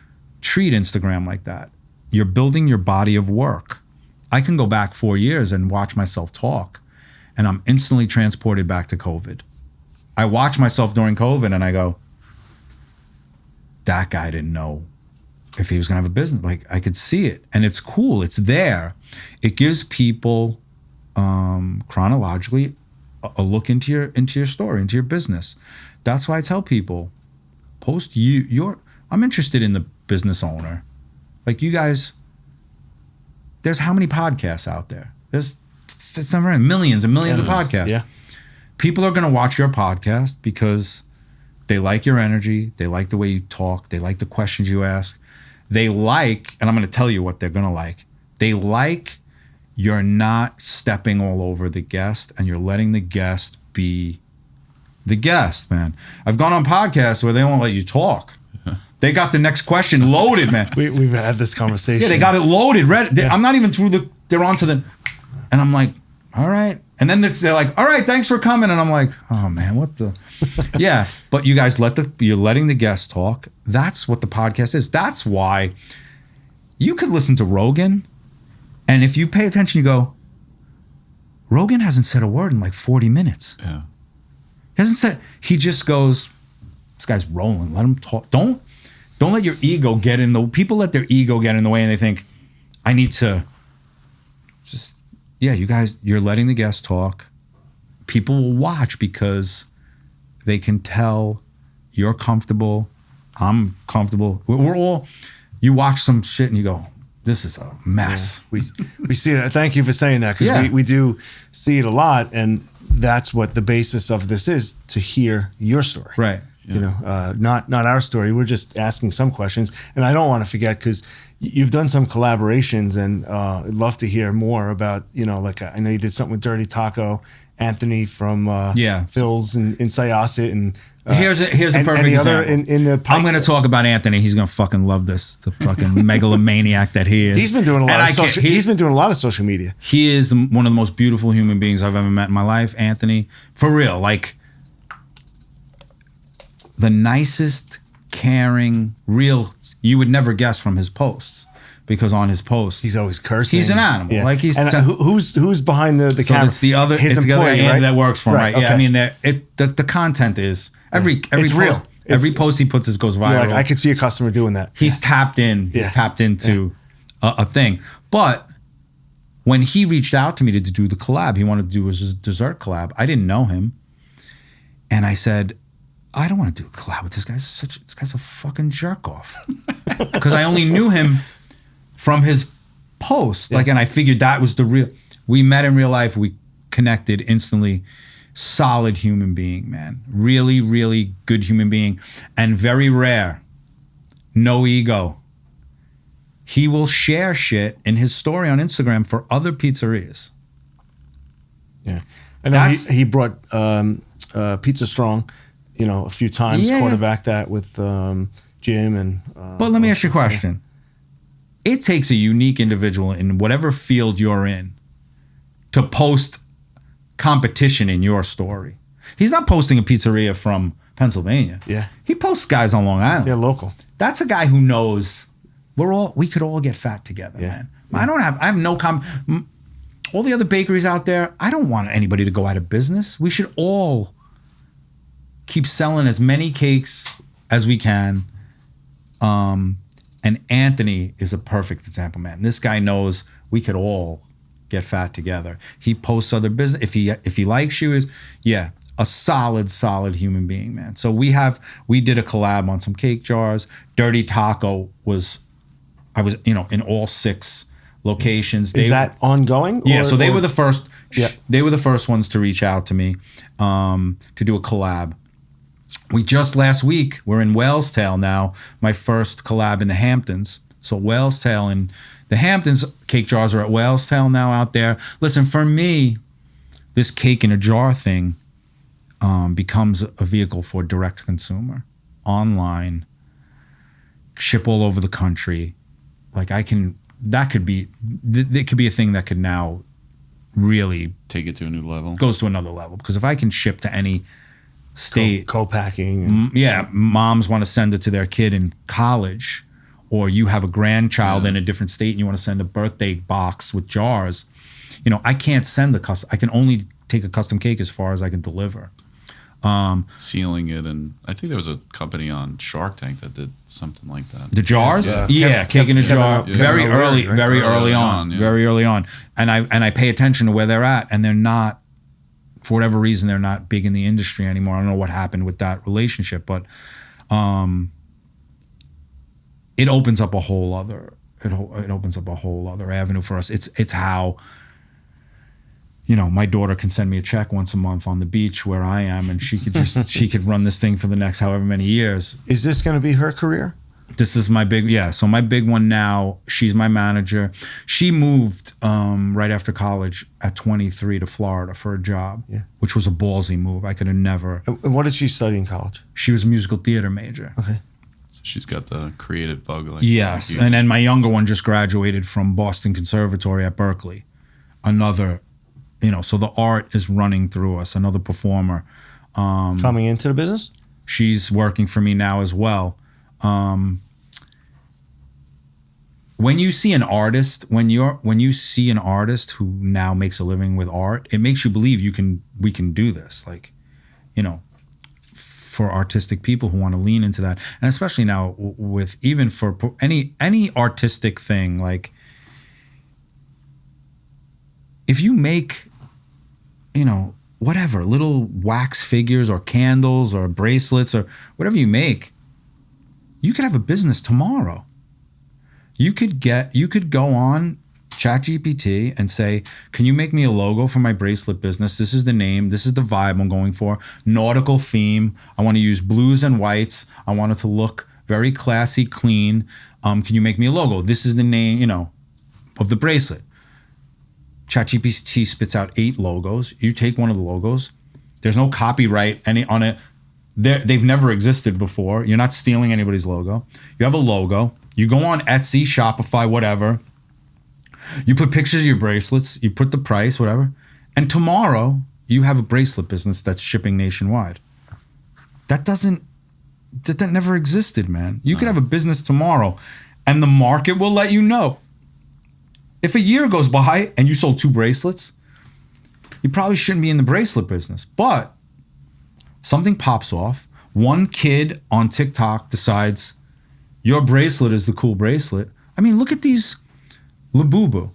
treat Instagram like that. You're building your body of work. I can go back 4 years and watch myself talk, and I'm instantly transported back to COVID. I watch myself during COVID and I go, that guy didn't know if he was going to have a business. Like, I could see it, and it's cool. It's there. It gives people chronologically a look into your story, into your business. That's why I tell people, post I'm interested in the business owner. Like, you guys, there's how many podcasts out there? It's never end. Millions and millions of podcasts. Yeah. People are going to watch your podcast because they like your energy. They like the way you talk. They like the questions you ask. They like, and I'm going to tell you what they're going to like. They like you're not stepping all over the guest and you're letting the guest be the guest, man. I've gone on podcasts where they won't let you talk. They got the next question loaded, man. We've had this conversation. Yeah, they got it loaded. I'm not even through they're on to the, and I'm like, all right. And then they're like, all right, thanks for coming. And I'm like, oh man, what the? Yeah, but you guys you're letting the guests talk. That's what the podcast is. That's why you could listen to Rogan, and if you pay attention, you go, Rogan hasn't said a word in like 40 minutes. Yeah. He just goes, this guy's rolling. Let him talk. Don't let your ego get in the, people let their ego get in the way and they think, I need to just, yeah, you guys, you're letting the guests talk. People will watch because they can tell you're comfortable. I'm comfortable. We're all, you watch some shit and you go, this is a mess. Yeah, we see it. Thank you for saying that, because we do see it a lot, and that's what the basis of this is, to hear your story. Right. Yeah. You know, not our story. We're just asking some questions, and I don't want to forget, because you've done some collaborations, and I'd love to hear more about, you know, like I know you did something with Dirty Taco, Anthony from Phil's in Syosset, and here's a perfect example. In the I'm going to talk about Anthony. He's going to fucking love this. The fucking megalomaniac that he is. He's been doing a lot. He's been doing a lot of social media. He is one of the most beautiful human beings I've ever met in my life. Anthony, for real, like the nicest, caring, real. You would never guess from his posts. Because on his posts, he's always cursing. He's an animal. Yeah. Like he's who's behind the camera? It's the other. His employee, right? Right? That works for him, right? Okay. Yeah, I mean, the content is every it's post, real. Every post he puts goes viral. Like, I could see a customer doing that. He's tapped in. He's tapped into a thing. But when he reached out to me to do the collab, he wanted to do his dessert collab. I didn't know him, and I said, I don't want to do a collab with this guy. This guy's a fucking jerk off, because I only knew him from his post. Like, and I figured that was the real, we met in real life. We connected instantly. Solid human being, man. Really, really good human being. And very rare. No ego. He will share shit in his story on Instagram for other pizzerias. Yeah. I know he brought Pizza Strong, you know, a few times, quarterback that with Jim and... but let me ask you a question. It takes a unique individual in whatever field you're in to post competition in your story. He's not posting a pizzeria from Pennsylvania. Yeah. He posts guys on Long Island. They're local. That's a guy who knows we could all get fat together, man. Yeah. I have no all the other bakeries out there, I don't want anybody to go out of business. We should all keep selling as many cakes as we can. And Anthony is a perfect example, man. This guy knows we could all get fat together. He posts other business. If he likes you, is a solid human being, man. So we did a collab on some cake jars. Dirty Taco I was in all 6 locations. Is that ongoing? Yeah, so they were the first. Yeah. They were the first ones to reach out to me to do a collab. We just last week, we're in Whalestail now, my first collab in the Hamptons. So Whalestail and the Hamptons cake jars are at Whalestail now out there. Listen, for me, this cake in a jar thing becomes a vehicle for direct to consumer, online, ship all over the country. Like it could be a thing that could now really take it to a new level. Goes to another level, because if I can ship to any state, co-packing, moms want to send it to their kid in college, or you have a grandchild in a different state and you want to send a birthday box with jars. I can't send I can only take a custom cake as far as I can deliver. Sealing it, and I think there was a company on Shark Tank that did something like that. The jars, cake in a jar, very early on, and I pay attention to where they're at, and they're not, for whatever reason, they're not big in the industry anymore. I don't know what happened with that relationship, but it opens up a whole other avenue for us. It's how. My daughter can send me a check once a month on the beach where I am, and she could run this thing for the next however many years. Is this going to be her career? This is my big, so my big one now, she's my manager. She moved right after college at 23 to Florida for a job, which was a ballsy move. I could have never. And what did she study in college? She was a musical theater major. Okay. So she's got the creative bug. Yes, and then my younger one just graduated from Boston Conservatory at Berkeley. Another... so the art is running through us, another performer. Coming into the business? She's working for me now as well. When you see an artist, when you see an artist who now makes a living with art, it makes you believe we can do this. For artistic people who want to lean into that. And especially now with, even for any artistic thing, like, if you make, whatever, little wax figures or candles or bracelets or whatever you make, you could have a business tomorrow. You could go on ChatGPT and say, can you make me a logo for my bracelet business? This is the name. This is the vibe I'm going for. Nautical theme. I want to use blues and whites. I want it to look very classy, clean. Can you make me a logo? This is the name, of the bracelet. ChatGPT spits out 8 logos. You take one of the logos. There's no copyright on it. They've never existed before. You're not stealing anybody's logo. You have a logo. You go on Etsy, Shopify, whatever. You put pictures of your bracelets. You put the price, whatever. And tomorrow, you have a bracelet business that's shipping nationwide. That never existed, man. You could have a business tomorrow, and the market will let you know. If a year goes by and you sold 2 bracelets, you probably shouldn't be in the bracelet business. But something pops off. One kid on TikTok decides your bracelet is the cool bracelet. I mean, look at these Labubu.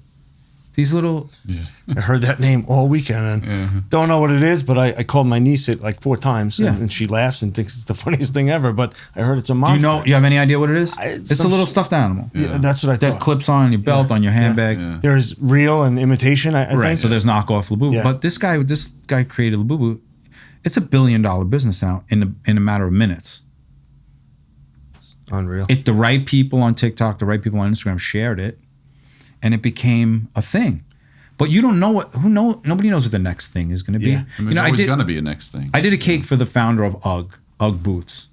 These little... Yeah. I heard that name all weekend and don't know what it is, but I called my niece it like 4 times and she laughs and thinks it's the funniest thing ever, but I heard it's a monster. Do you have any idea what it is? It's a little stuffed animal. Yeah, that's what I thought. That clips on your belt, on your handbag. Yeah. There's real and imitation, I think. So there's knockoff Labubu. Yeah. But this guy created Labubu. It's $1 billion business now in a matter of minutes. It's unreal. The right people on TikTok, the right people on Instagram shared it, and it became a thing. But you don't know nobody knows what the next thing is going to be. Yeah. There's always going to be a next thing. I did a cake for the founder of UGG boots.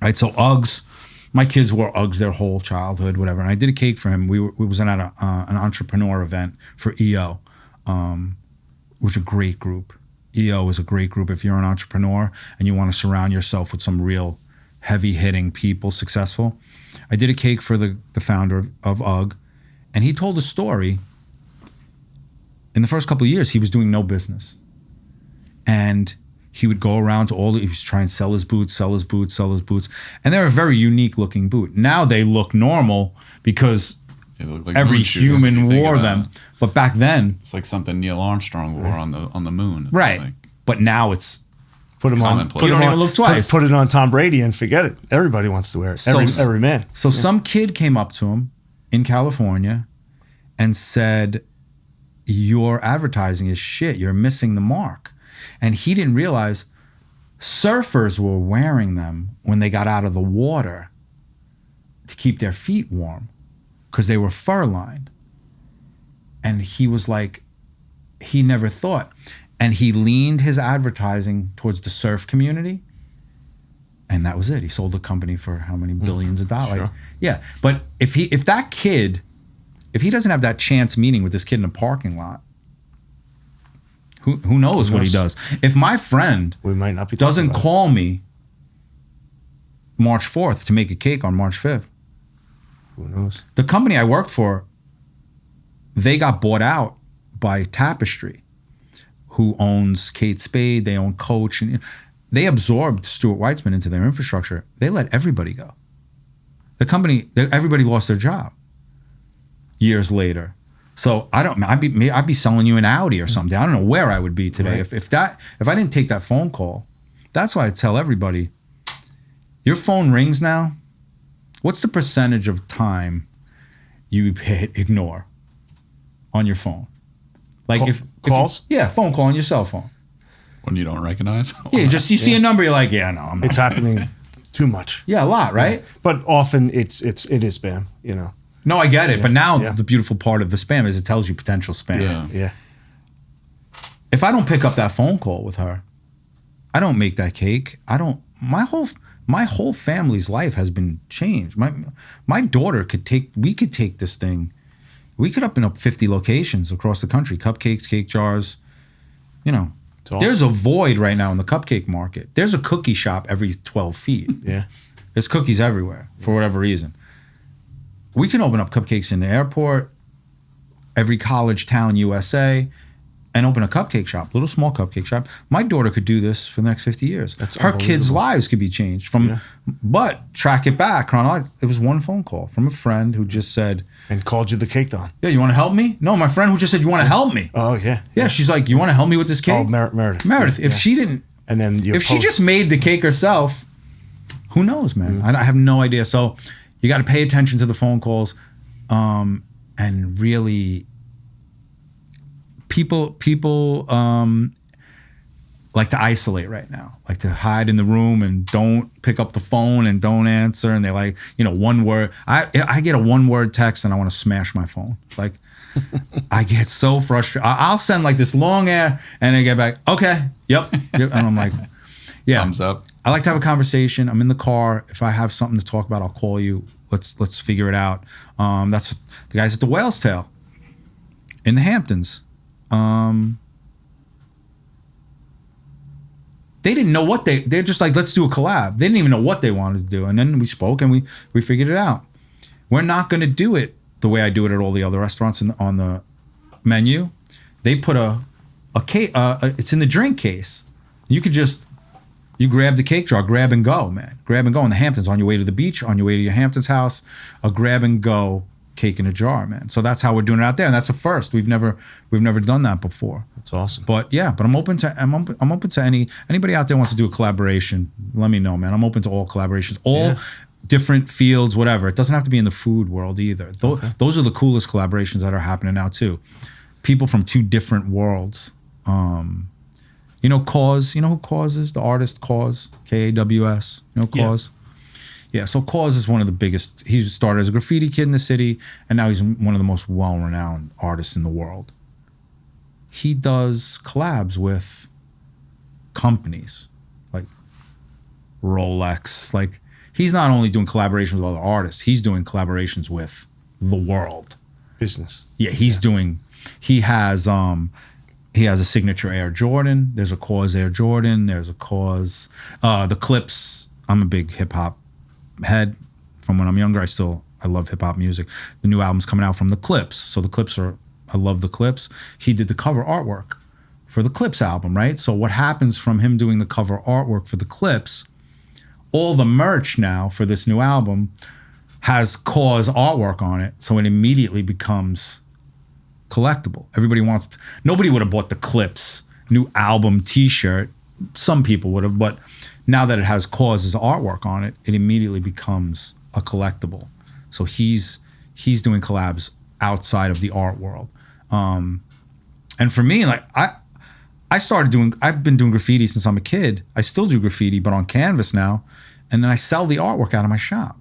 Right, so Uggs, my kids wore Uggs their whole childhood, whatever. And I did a cake for him. We was at an entrepreneur event for EO, which is a great group. EO is a great group if you're an entrepreneur and you want to surround yourself with some real heavy-hitting people, successful. I did a cake for the founder of UGG, and he told a story in the first couple of years, he was doing no business. And he would go around to he was trying to sell his boots. And they're a very unique looking boot. Now they look normal because like every moon shoes, if you human think wore about them. it. But back then, It's like something Neil Armstrong wore on the moon. right. Like, But now it's, Put them on. Commonplace. Put You them don't on, even look twice. Put it on Tom Brady and forget it. Everybody wants to wear it. Every man. So some kid came up to him in California and said, your advertising is shit. You're missing the mark. And he didn't realize surfers were wearing them when they got out of the water to keep their feet warm because they were fur lined. And he was like, he never thought. And he leaned his advertising towards the surf community. And that was it. He sold the company for how many billions of dollars? Sure. Yeah. But if that kid, if he doesn't have that chance meeting with this kid in a parking lot, who knows what he does? If my friend We might not be talking doesn't about it. call me March 4th to make a cake on March 5th, Who knows? the company I worked for, they got bought out by Tapestry, who owns Kate Spade. They own Coach, and they absorbed Stuart Weitzman into their infrastructure. They let everybody go. The company, everybody lost their job years later. So I'd be selling you an Audi or something. I don't know where I would be today Right. if I didn't take that phone call. That's why I tell everybody, your phone rings now. What's the percentage of time you hit ignore on your phone? Like if calls? phone call on your cell phone. when you don't recognize. Yeah, you see a number, you're like, yeah, no, I'm not. It's happening too much. Yeah, a lot, right? But often it is spam, you know. No, I get it. But now Yeah. the beautiful part of the spam is it tells you potential spam. Yeah. Yeah. If I don't pick up that phone call with her, I don't make that cake. My whole family's life has been changed. My daughter we could take this thing. We could open up 50 locations across the country, cupcakes, cake jars. You know, It's there's awesome. a void right now in the cupcake market. There's a cookie shop every 12 feet. Yeah. There's cookies everywhere for whatever reason. We can open up cupcakes in the airport, every college town USA, and open a cupcake shop, little small cupcake shop. My daughter could do this for the next 50 years. That's her kids' unbelievable. lives could be changed but track it back chronologically. It was one phone call from a friend who just said, And called you the cake don. yeah, you want to help me? No, my friend who just said, you want to help me? Oh, yeah. Yeah, she's like, you want to help me with this cake? Oh, Meredith. Meredith, if Yeah. she didn't, And then if she just made the cake herself, who knows, man? I have no idea. So you got to pay attention to the phone calls, and really, people like to isolate right now, like to hide in the room and don't pick up the phone and don't answer, and they like, one word. I get a one-word text and I want to smash my phone. Like, I get so frustrated. I'll send like this long air and I get back, okay, yep. And I'm like, yeah. Thumbs up. I like to have a conversation. I'm in the car. If I have something to talk about, I'll call you. Let's figure it out. That's the guys at the Whale's Tail in the Hamptons. They didn't know what they're just like, let's do a collab. They didn't even know what they wanted to do. And then we spoke and we figured it out. We're not going to do it the way I do it at all the other restaurants on the menu. They put a cake, it's in the drink case. You grab the cake jar, grab and go, man. Grab and go in the Hamptons on your way to the beach, on your way to your Hamptons house, a grab and go cake in a jar, man. So that's how we're doing it out there, and that's a first. We've never done that before. That's awesome. But yeah, I'm open to anybody out there wants to do a collaboration. Let me know, man. I'm open to all collaborations, all different fields, whatever. It doesn't have to be in the food world either. Those are the coolest collaborations that are happening now too. People from two different worlds. Cause, you know who Cause is? The artist Cause, Kaws. Cause? Yeah, so Cause is one of the biggest. He started as a graffiti kid in the city, and now he's one of the most well-renowned artists in the world. He does collabs with companies like Rolex. Like, he's not only doing collaborations with other artists, he's doing collaborations with the world. Business. Yeah, he has a signature Air Jordan. There's a Cause Air Jordan. There's a Cause. The Clips. I'm a big hip hop head from when I'm younger. I love hip hop music. The new album's coming out from the Clips. So the Clips are I love the Clips. He did the cover artwork for the Clips album, right? So what happens from him doing the cover artwork for the Clips, all the merch now for this new album has Cause artwork on it, so it immediately becomes collectible. Everybody wants to, nobody would have bought the Clips new album t-shirt. Some people would have, but now that it has Cause's artwork on it, it immediately becomes a collectible. So he's doing collabs outside of the art world. And for me, like I've been doing graffiti since I'm a kid. I still do graffiti, but on canvas now. And then I sell the artwork out of my shop.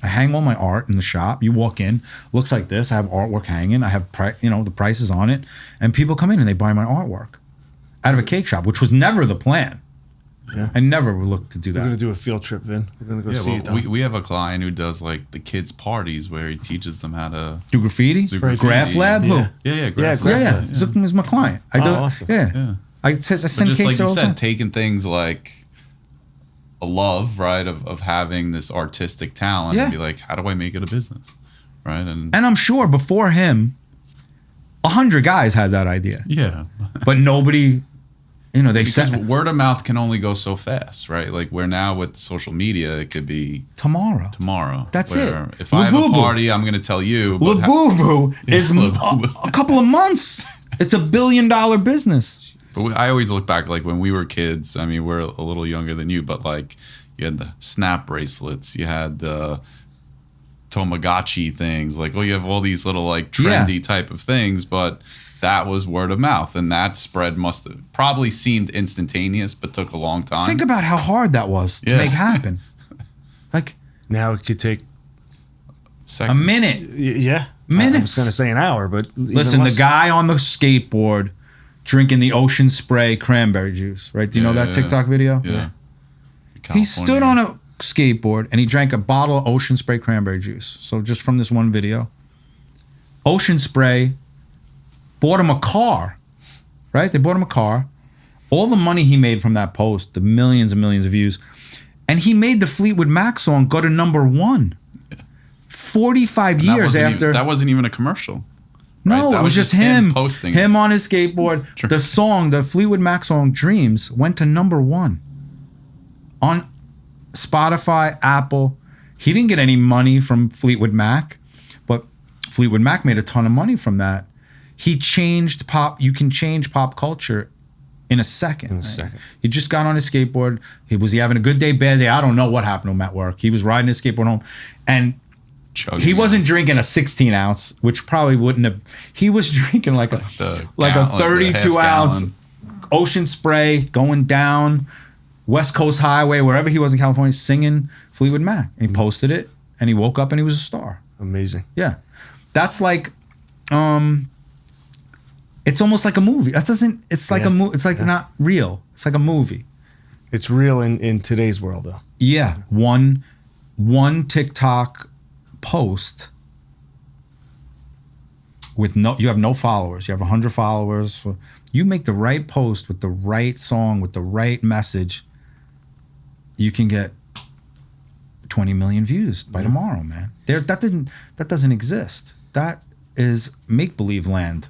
I hang all my art in the shop. You walk in, looks like this. I have artwork hanging. I have the prices on it, and people come in and they buy my artwork out of a cake shop, which was never the plan. Yeah. I never looked to do that. We're gonna do a field trip, Vin. We're gonna go see it. We have a client who does like the kids' parties where he teaches them how to do graffiti. Graph Lab. Yeah. Graph Lab. Yeah. He's my client. Awesome. Yeah. I send just cakes like you all the said, time. taking things like a love, right, of having this artistic talent and be like, how do I make it a business, right? And I'm sure before him, 100 guys had that idea. Yeah, but nobody, they because said word of mouth can only go so fast, right? Like where now with social media, it could be tomorrow. That's it. If I have a party, I'm going to tell you. Labubu is a couple of months. It's $1 billion business. But I always look back, like when we were kids. I mean, we're a little younger than you, but like you had the snap bracelets, you had the Tamagotchi things. Like, you have all these little like trendy type of things, but that was word of mouth, and that spread must have probably seemed instantaneous, but took a long time. Think about how hard that was to make happen. Like now it could take seconds. A minute. Yeah, minutes. I was going to say an hour, but listen, the guy on the skateboard drinking the Ocean Spray cranberry juice, right? Do you know that TikTok video? Yeah. He stood on a skateboard and he drank a bottle of Ocean Spray cranberry juice. So just from this one video, Ocean Spray bought him a car, right? They bought him a car. All the money he made from that post, the millions and millions of views, and he made the Fleetwood Mac song go to #1. 45 years after. That wasn't even a commercial. No, right? it was just him posting him on his skateboard. The song, the Fleetwood Mac song Dreams, went to #1 on Spotify, Apple. He didn't get any money from Fleetwood Mac, but Fleetwood Mac made a ton of money from that. He changed pop. You can change pop culture in a second. He just got on his skateboard. Was he having a good day, bad day? I don't know what happened to him at work. He was riding his skateboard home, and he wasn't drinking a 16 ounce, which probably wouldn't have. He was drinking like a 32 ounce Ocean Spray, going down West Coast Highway, wherever he was in California, singing Fleetwood Mac. And he posted it, and he woke up and he was a star. Amazing. Yeah, that's like, it's almost like a movie. That doesn't. It's like a movie. It's like not real. It's like a movie. It's real in today's world, though. Yeah, one TikTok post with you have no followers, you have 100 followers, you make the right post with the right song with the right message, you can get 20 million views by tomorrow, man. That doesn't exist. That is make-believe land.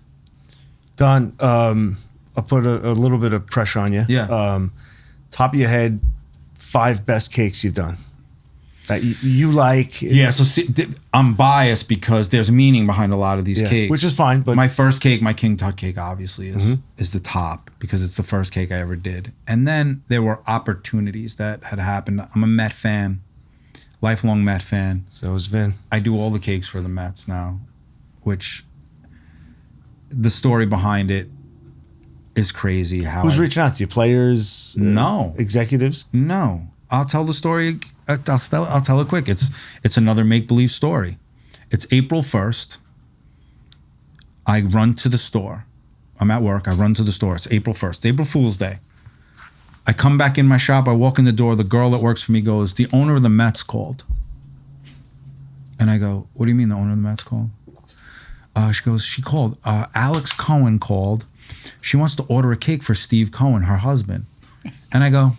Don, I'll put a little bit of pressure on you. Top of your head, 5 best cakes you've done that you like. Yeah, so see, I'm biased because there's meaning behind a lot of these cakes. Which is fine, but... My first cake, my King Tut cake, obviously, is the top because it's the first cake I ever did. And then there were opportunities that had happened. I'm a Met fan, lifelong Met fan. So is Vin. I do all the cakes for the Mets now, which the story behind it is crazy. Who's reaching out to you? Players? No. Executives? No. I'll tell the story. I'll tell it quick. It's another make-believe story. It's April 1st. I run to the store. I'm at work. I run to the store. It's April 1st, April Fool's Day. I come back in my shop. I walk in the door. The girl that works for me goes, "The owner of the Mets called." And I go, "What do you mean the owner of the Mets called?" She goes, "She called. Alex Cohen called. She wants to order a cake for Steve Cohen, her husband." And I go,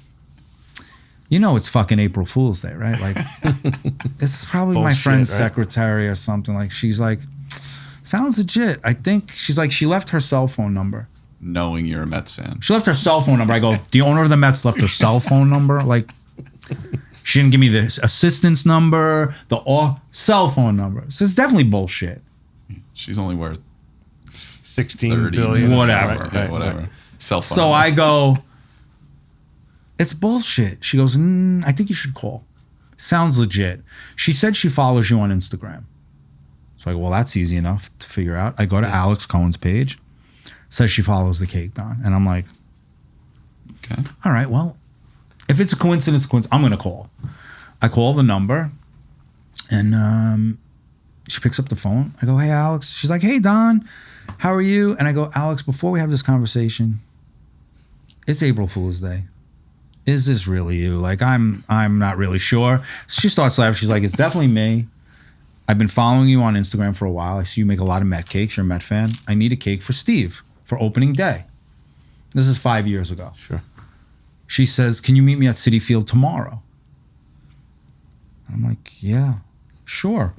it's fucking April Fool's Day, right? Like, it's probably my friend's secretary or something. Like, she's like, sounds legit. I think she's like, she left her cell phone number. Knowing you're a Mets fan. She left her cell phone number. I go, the owner of the Mets left her cell phone number? Like, she didn't give me the assistant's number, the cell phone number. So it's definitely bullshit. She's only worth 16 billion. Whatever. Right, whatever. Cell phone. So I go, it's bullshit. She goes, I think you should call. Sounds legit. She said she follows you on Instagram. So I go, well, that's easy enough to figure out. I go to Alex Cohen's page. Says she follows the cake, Don. And I'm like, okay. All right, well, if it's a coincidence, I'm going to call. I call the number, and she picks up the phone. I go, hey, Alex. She's like, hey, Don, how are you? And I go, Alex, before we have this conversation, it's April Fool's Day. Is this really you? Like, I'm not really sure. So she starts laughing. She's like, it's definitely me. I've been following you on Instagram for a while. I see you make a lot of Met cakes. You're a Met fan. I need a cake for Steve for opening day. This is 5 years ago. Sure. She says, can you meet me at Citi Field tomorrow? I'm like, yeah, sure.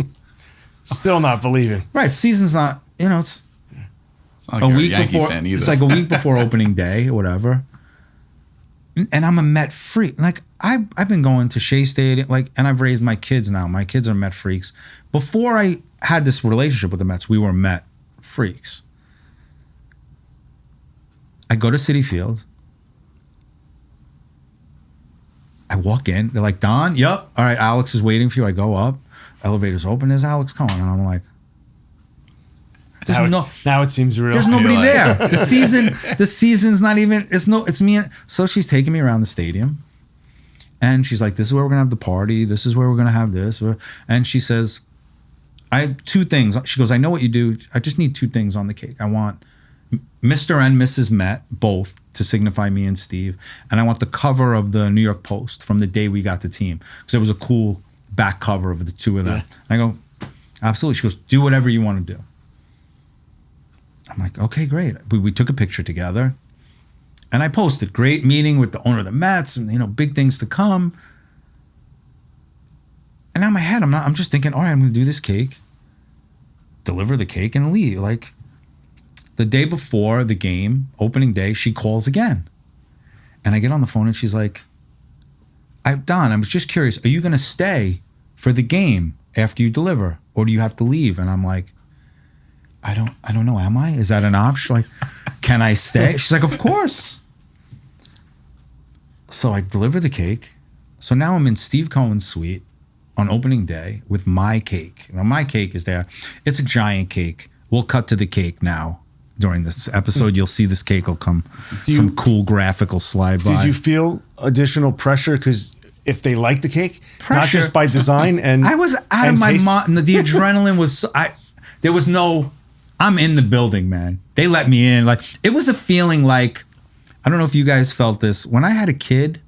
Still not believing. Right. Season's not, it's It's not like a you're week Yankee before. fan either. It's like a week before opening day or whatever. And I'm a Met freak. Like, I've been going to Shea Stadium, and I've raised my kids now. My kids are Met freaks. Before I had this relationship with the Mets, we were Met freaks. I go to Citi Field. I walk in. They're like, Don, yep. All right, Alex is waiting for you. I go up. Elevator's open. There's Alex Cohen. And I'm like, now it seems real. there's nobody there. The season's not even, it's me. So she's taking me around the stadium. And she's like, this is where we're going to have the party. This is where we're going to have this. And she says, I have 2 things. She goes, I know what you do. I just need 2 things on the cake. I want Mr. and Mrs. Met, both, to signify me and Steve. And I want the cover of the New York Post from the day we got the team. Because it was a cool back cover of the 2 of them. Yeah. I go, absolutely. She goes, do whatever you want to do. I'm like, okay, great. We took a picture together. And I posted, great meeting with the owner of the Mets and, big things to come. And now in my head, I'm just thinking, all right, I'm going to do this cake, deliver the cake and leave. Like, the day before the game, opening day, she calls again. And I get on the phone and she's like, Don, I was just curious, are you going to stay for the game after you deliver? Or do you have to leave? And I'm like, I don't know, am I? Is that an option? Like, can I stay? She's like, of course. So I deliver the cake. So now I'm in Steve Cohen's suite on opening day with my cake. Now my cake is there. It's a giant cake. We'll cut to the cake now. During this episode, you'll see this cake will come. Some cool graphical slide by. Did you feel additional pressure? Because if they like the cake, not just by design and I was out of my mind. The adrenaline was. There was no. I'm in the building, man. They let me in. Like, it was a feeling like, I don't know if you guys felt this. When I had a kid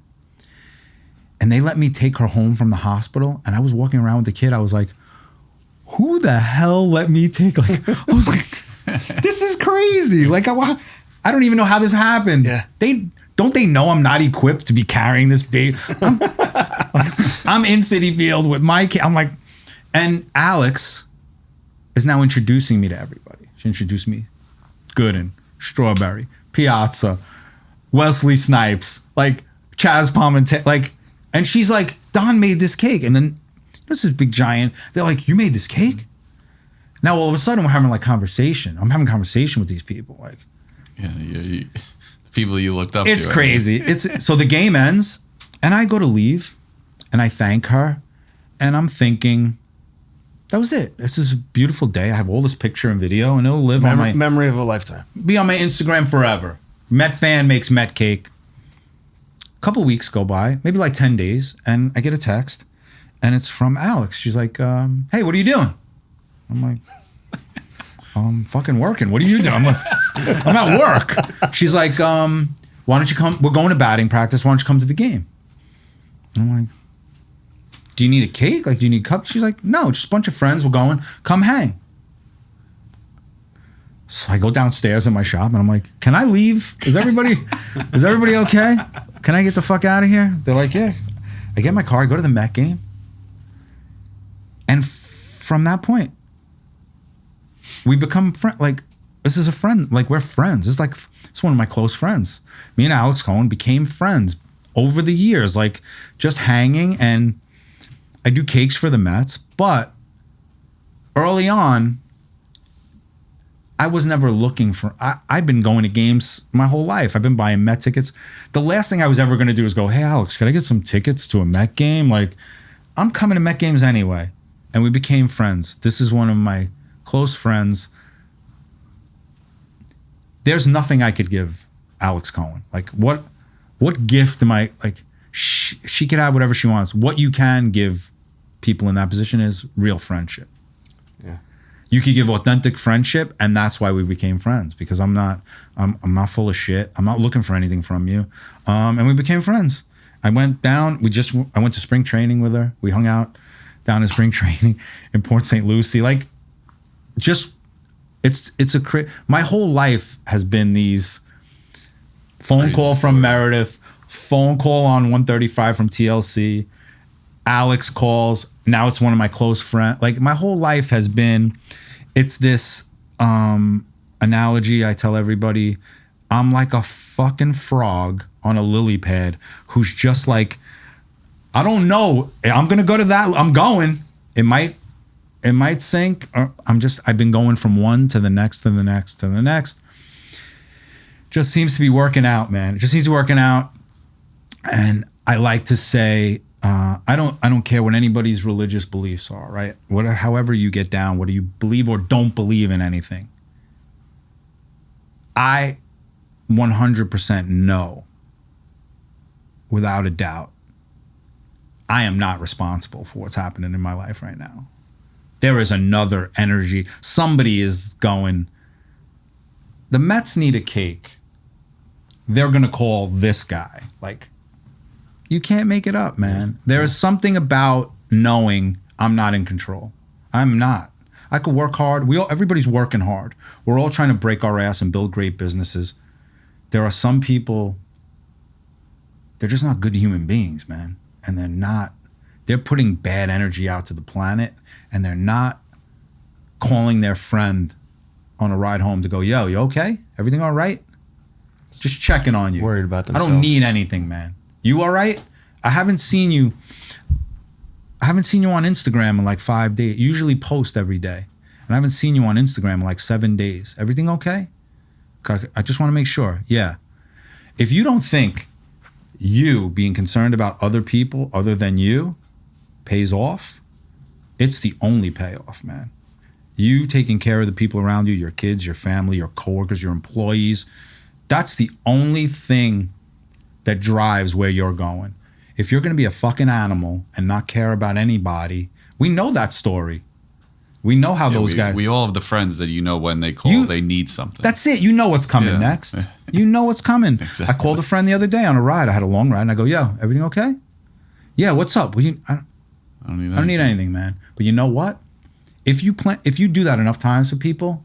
and they let me take her home from the hospital and I was walking around with the kid, I was like, who the hell let me take, I was like, this is crazy. Like, I don't even know how this happened. Yeah. They know I'm not equipped to be carrying this big. I'm in Citi Field with my kid. I'm like, and Alex is now introducing me to everybody. She introduced me, Gooden, Strawberry, Piazza, Wesley Snipes, like Chaz Palminteri, like, and she's like, Don made this cake, and then this is big giant. They're like, you made this cake? Now all of a sudden we're having like conversation. I'm having conversation with these people, like, yeah, the people you looked up to. It's crazy. So the game ends, and I go to leave, and I thank her, and I'm thinking, that was it. This is a beautiful day. I have all this picture and video, and it'll live on my memory of a lifetime. Be on my Instagram forever. Met fan makes Met cake. A couple weeks go by, maybe like 10 days, and I get a text, and it's from Alex. She's like, hey, what are you doing? I'm like, I'm fucking working. What are you doing? I'm like, I'm at work. She's like, why don't you come? We're going to batting practice. Why don't you come to the game? And I'm like, do you need a cake? Like, do you need cups? She's like, no, just a bunch of friends. We're going. Come hang. So I go downstairs in my shop and I'm like, can I leave? Is everybody okay? Can I get the fuck out of here? They're like, yeah. I get in my car. I go to the Met game. And from that point, we become friends. Like, this is a friend. Like, we're friends. It's one of my close friends. Me and Alex Cohen became friends over the years, like just hanging. And I do cakes for the Mets, but early on, I was never looking for. I've been going to games my whole life. I've been buying Met tickets. The last thing I was ever going to do is go, hey, Alex, could I get some tickets to a Met game? Like, I'm coming to Met games anyway. And we became friends. This is one of my close friends. There's nothing I could give Alex Cohen. Like, what gift am I, like, she could have whatever she wants. What you can give people in that position is real friendship. Yeah. You could give authentic friendship, and that's why we became friends, because I'm not full of shit. I'm not looking for anything from you. And we became friends. I went to spring training with her. We hung out down in spring training in Port St. Lucie. Like, just, my whole life has been these phone call from Meredith, phone call on 135 from TLC, Alex calls. Now it's one of my close friends. Like, my whole life has been, it's this analogy I tell everybody. I'm like a fucking frog on a lily pad who's just like, I don't know. I'm going to go to that. I'm going. It might sink. Or I've been going from one to the next, to the next, to the next. Just seems to be working out, man. It just seems to be working out. And I like to say, I don't care what anybody's religious beliefs are, right? However you get down, whether you believe or don't believe in anything. I 100% know, without a doubt, I am not responsible for what's happening in my life right now. There is another energy. Somebody is going, the Mets need a cake. They're going to call this guy. Like, you can't make it up, man. There is something about knowing I'm not in control. I'm not. I could work hard. Everybody's working hard. We're all trying to break our ass and build great businesses. There are some people, they're just not good human beings, man. And they're putting bad energy out to the planet, and they're not calling their friend on a ride home to go, yo, you okay? Everything all right? Just checking on you. Worried about themselves. I don't need anything, man. You all right? I haven't seen you on Instagram in like 5 days. You usually post every day. And I haven't seen you on Instagram in like 7 days. Everything okay? I just want to make sure. Yeah. If you don't think you being concerned about other people other than you pays off, it's the only payoff, man. You taking care of the people around you, your kids, your family, your coworkers, your employees, that's the only thing that drives where you're going. If you're going to be a fucking animal and not care about anybody, we know that story. We know how those guys... We all have the friends that when they call, they need something. That's it. You know what's coming next. You know what's coming. Exactly. I called a friend the other day on a ride. I had a long ride, and I go, yo, everything okay? Yeah, what's up? Well, I don't need anything, man. But you know what? If you do that enough times for people,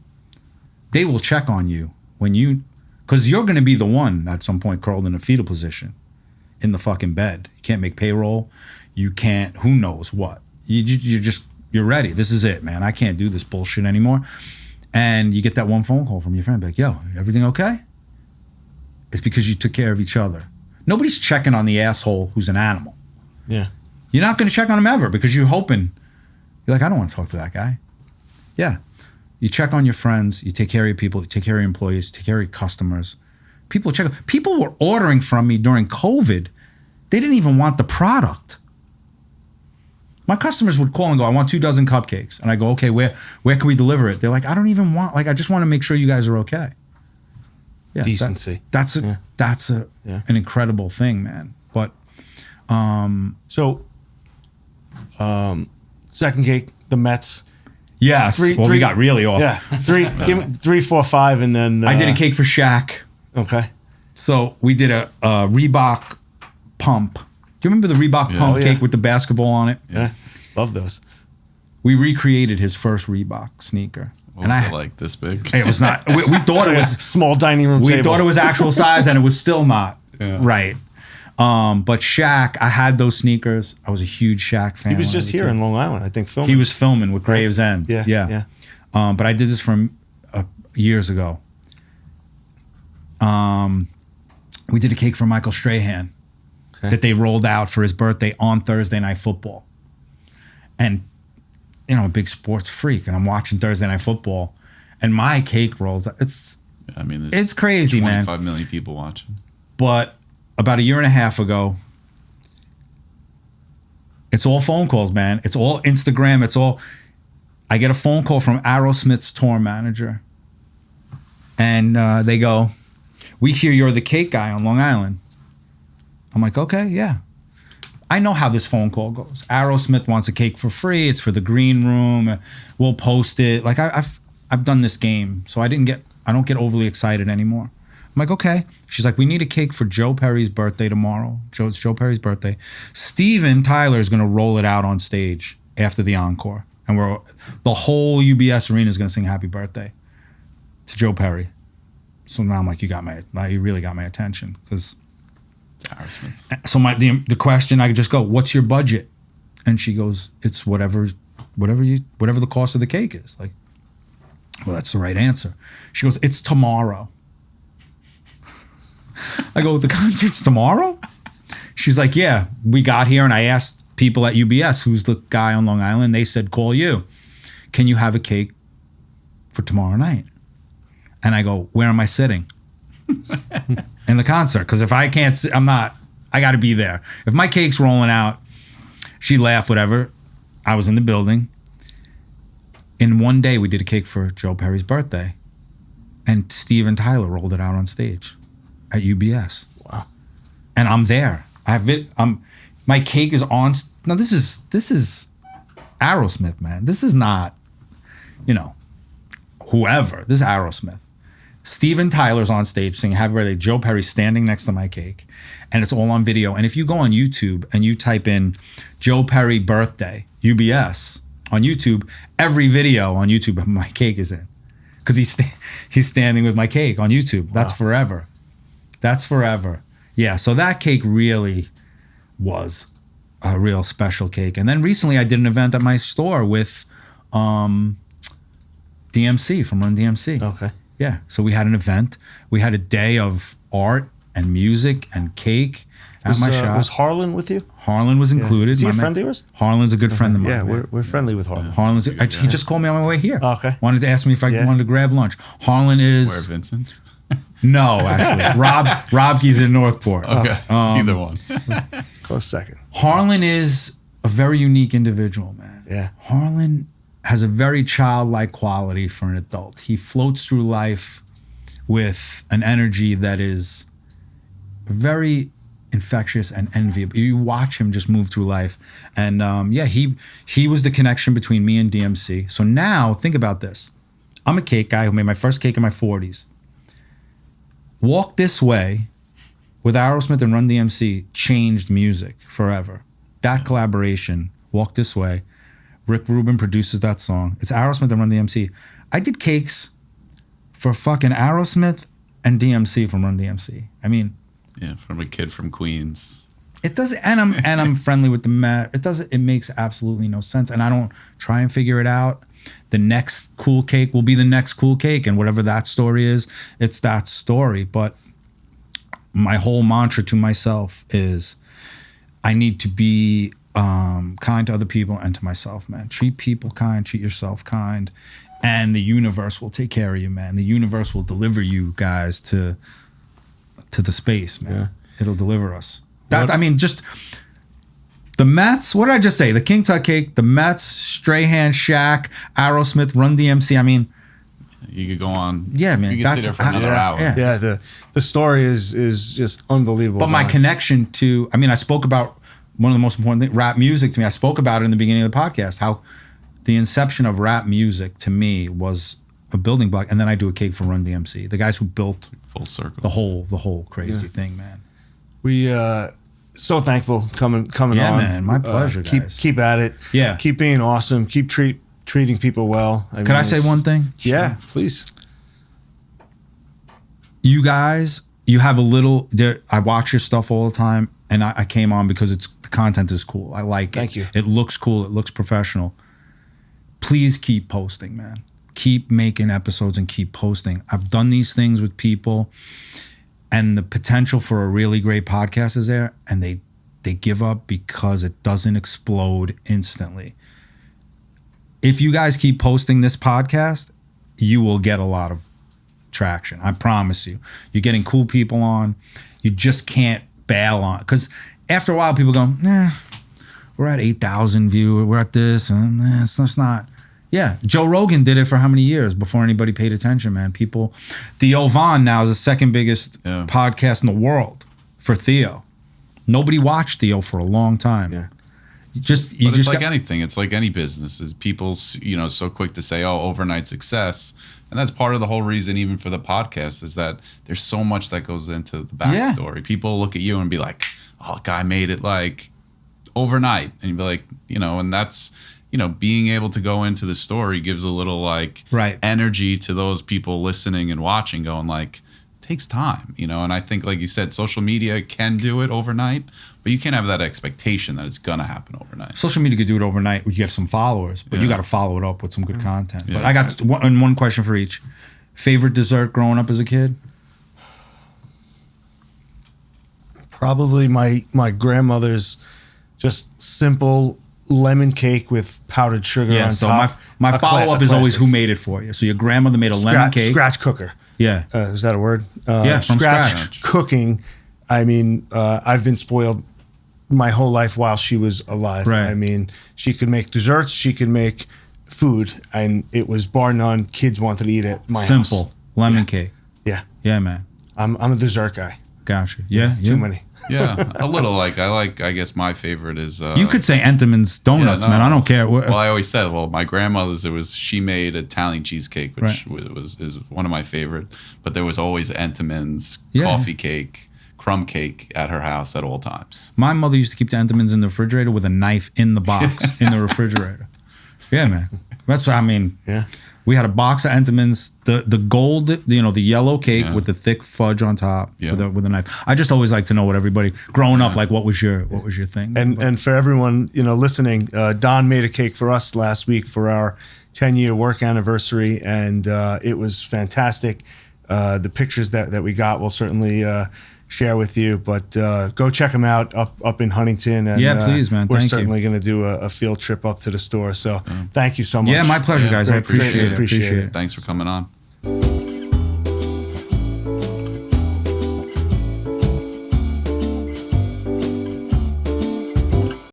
they will check on you because you're going to be the one at some point curled in a fetal position in the fucking bed. You can't make payroll. You can't, who knows what. You're ready. This is it, man. I can't do this bullshit anymore. And you get that one phone call from your friend, like, yo, everything okay? It's because you took care of each other. Nobody's checking on the asshole who's an animal. Yeah. You're not going to check on him ever because you're hoping, you're like, I don't want to talk to that guy. Yeah. You check on your friends. You take care of your people. You take care of your employees. You take care of your customers. People were ordering from me during COVID. They didn't even want the product. My customers would call and go, I want 24 cupcakes. And I go, okay, where can we deliver it? They're like, I don't even want, I just want to make sure you guys are okay. Yeah, decency. That's an incredible thing, man. But second cake, the Mets. Yes. We got really off. Yeah. Give me 3, 4, 5, and then I did a cake for Shaq. Okay. So we did a Reebok pump. Do you remember the Reebok pump cake with the basketball on it? Yeah. Love those. We recreated his first Reebok sneaker. What was it like, this big? It was not. We thought it was small dining room table. We thought it was actual size, and it was still not. Yeah. Right. But Shaq, I had those sneakers. I was a huge Shaq fan. He was just here in Long Island, I think, filming. He was filming with Gravesend. Yeah. But I did this from years ago. We did a cake for Michael Strahan that they rolled out for his birthday on Thursday Night Football. And, you know, I'm a big sports freak, and I'm watching Thursday Night Football, and my cake rolls. It's crazy, 25 man. million people watching. But about a year and a half ago, it's all phone calls, man. It's all Instagram. I get a phone call from Aerosmith's tour manager, and they go, "We hear you're the cake guy on Long Island." I'm like, okay, yeah. I know how this phone call goes. Aerosmith wants a cake for free. It's for the green room. We'll post it. Like I've done this game, so I don't get overly excited anymore. I'm like, okay. She's like, we need a cake for Joe Perry's birthday tomorrow. It's Joe Perry's birthday. Steven Tyler is going to roll it out on stage after the encore, and the whole UBS arena is going to sing happy birthday to Joe Perry. So now I'm like, you really got my attention, because. Aerosmith. So the question, I could just go, what's your budget? And she goes, it's whatever the cost of the cake is. Like, well, that's the right answer. She goes, it's tomorrow. I go, the concert's tomorrow? She's like, yeah, we got here and I asked people at UBS, who's the guy on Long Island. They said, call you. Can you have a cake for tomorrow night? And I go, where am I sitting? In the concert, because if I can't sit, I got to be there. If my cake's rolling out, she laughed, whatever. I was in the building. In one day, we did a cake for Joe Perry's birthday, and Steven Tyler rolled it out on stage at UBS. Wow! And I'm there. I have it. My cake is on. No, this is Aerosmith, man. This is not, whoever. This is Aerosmith. Steven Tyler's on stage singing Happy Birthday. Joe Perry's standing next to my cake, and it's all on video. And if you go on YouTube and you type in Joe Perry birthday, UBS, on YouTube, every video on YouTube my cake is in, because he's standing with my cake on YouTube. Wow. That's forever. Yeah, so that cake really was a real special cake. And then recently I did an event at my store with DMC from Run DMC. Okay. Yeah, so we had an event. We had a day of art and music and cake at my shop. Was Harlan with you? Harlan was included. Is he a friend of yours? Harlan's a good friend of mine. Yeah, we're friendly with Harlan. Harlan's. He just called me on my way here. Oh, okay. Wanted to ask me if I wanted to grab lunch. Harlan is. Where, Vincent? No, actually, Robke's in Northport. Okay, either one. Close second. Harlan is a very unique individual, man. Yeah. Harlan has a very childlike quality for an adult. He floats through life with an energy that is very infectious and enviable. You watch him just move through life. And he was the connection between me and DMC. So now, think about this. I'm a cake guy who made my first cake in my 40s. Walk This Way with Aerosmith and Run DMC changed music forever. That collaboration, Walk This Way, Rick Rubin produces that song. It's Aerosmith and Run DMC. I did cakes for fucking Aerosmith and DMC from Run DMC. I mean, yeah, from a kid from Queens. It doesn't, and I'm friendly with the Met. It makes absolutely no sense, and I don't try and figure it out. The next cool cake will be the next cool cake, and whatever that story is, it's that story. But my whole mantra to myself is, I need to be kind to other people and to myself, man. Treat people kind, treat yourself kind, and the universe will take care of you, man. The universe will deliver you guys to the space, man. Yeah. It'll deliver us. Just the Mets. What did I just say? The King Tut cake, the Mets, Strahan, Shaq, Aerosmith, Run DMC. I mean, you could go on. Yeah, man. You could sit there for another hour. Yeah. The story is just unbelievable. But my connection to, I spoke about one of the most important things, rap music to me. I spoke about it in the beginning of the podcast, how the inception of rap music to me was a building block. And then I do a cake for Run DMC, the guys who built full circle the whole crazy thing, man. We so thankful coming on. Yeah, man, my pleasure, guys. Keep at it. Yeah, keep being awesome. Keep treating people well. Can I say one thing? Yeah, please. You guys, you have a little. I watch your stuff all the time, and I came on because the content is cool. I like it. Thank you. It looks cool. It looks professional. Please keep posting, man. keep making episodes and keep posting. I've done these things with people, and the potential for a really great podcast is there, and they give up because it doesn't explode instantly. If you guys keep posting this podcast, you will get a lot of traction. I promise you. You're getting cool people on. You just can't bail on, because after a while people go, nah, we're at 8,000 viewers, we're at this, and it's not. Yeah, Joe Rogan did it for how many years before anybody paid attention, man? People, Theo Von now is the second biggest podcast in the world for Theo. Nobody watched Theo for a long time. Yeah. It's like anything. It's like any business. Is people, so quick to say, "Oh, overnight success," and that's part of the whole reason, even for the podcast, is that there's so much that goes into the backstory. Yeah. People look at you and be like, "Oh, guy made it like overnight," and you'd be like, and that's, being able to go into the story gives a little like energy to those people listening and watching, going like, it takes time, and I think, like you said, social media can do it overnight, but you can't have that expectation that it's gonna happen overnight. Social media could do it overnight. You get some followers, but you got to follow it up with some good content. But I got one question for each. Favorite dessert growing up as a kid? Probably my grandmother's just simple lemon cake with powdered sugar on top. So my follow-up is always who made it for you. So your grandmother made a lemon cake. Scratch cooker. Yeah. Is that a word? From scratch. Cooking. I mean, I've been spoiled my whole life while she was alive. Right. I mean, she could make desserts. She could make food. And it was bar none. Kids wanted to eat it. Simple. Lemon cake. Yeah. Yeah, man. I'm a dessert guy. Gotcha. Yeah. Too many. Yeah, a little. I guess my favorite is. You could say Entenmann's Donuts, man. I don't care. Well, I always said, my grandmother's. She made Italian cheesecake, which is one of my favorite. But there was always Entenmann's coffee cake, crumb cake at her house at all times. My mother used to keep the Entenmann's in the refrigerator with a knife in the box in the refrigerator. Yeah, man. That's what I mean. Yeah. We had a box of Entenmann's, the gold, the yellow cake with the thick fudge on top with a knife. I just always like to know what everybody growing up, like what was your thing? And for everyone listening, Don made a cake for us last week for our 10-year work anniversary, and it was fantastic. The pictures that we got, we'll certainly share with you, but go check them out up in Huntington. And, please, man. We're certainly going to do a field trip up to the store. So thank you so much. Yeah, my pleasure, guys. I appreciate it. Thanks for coming on.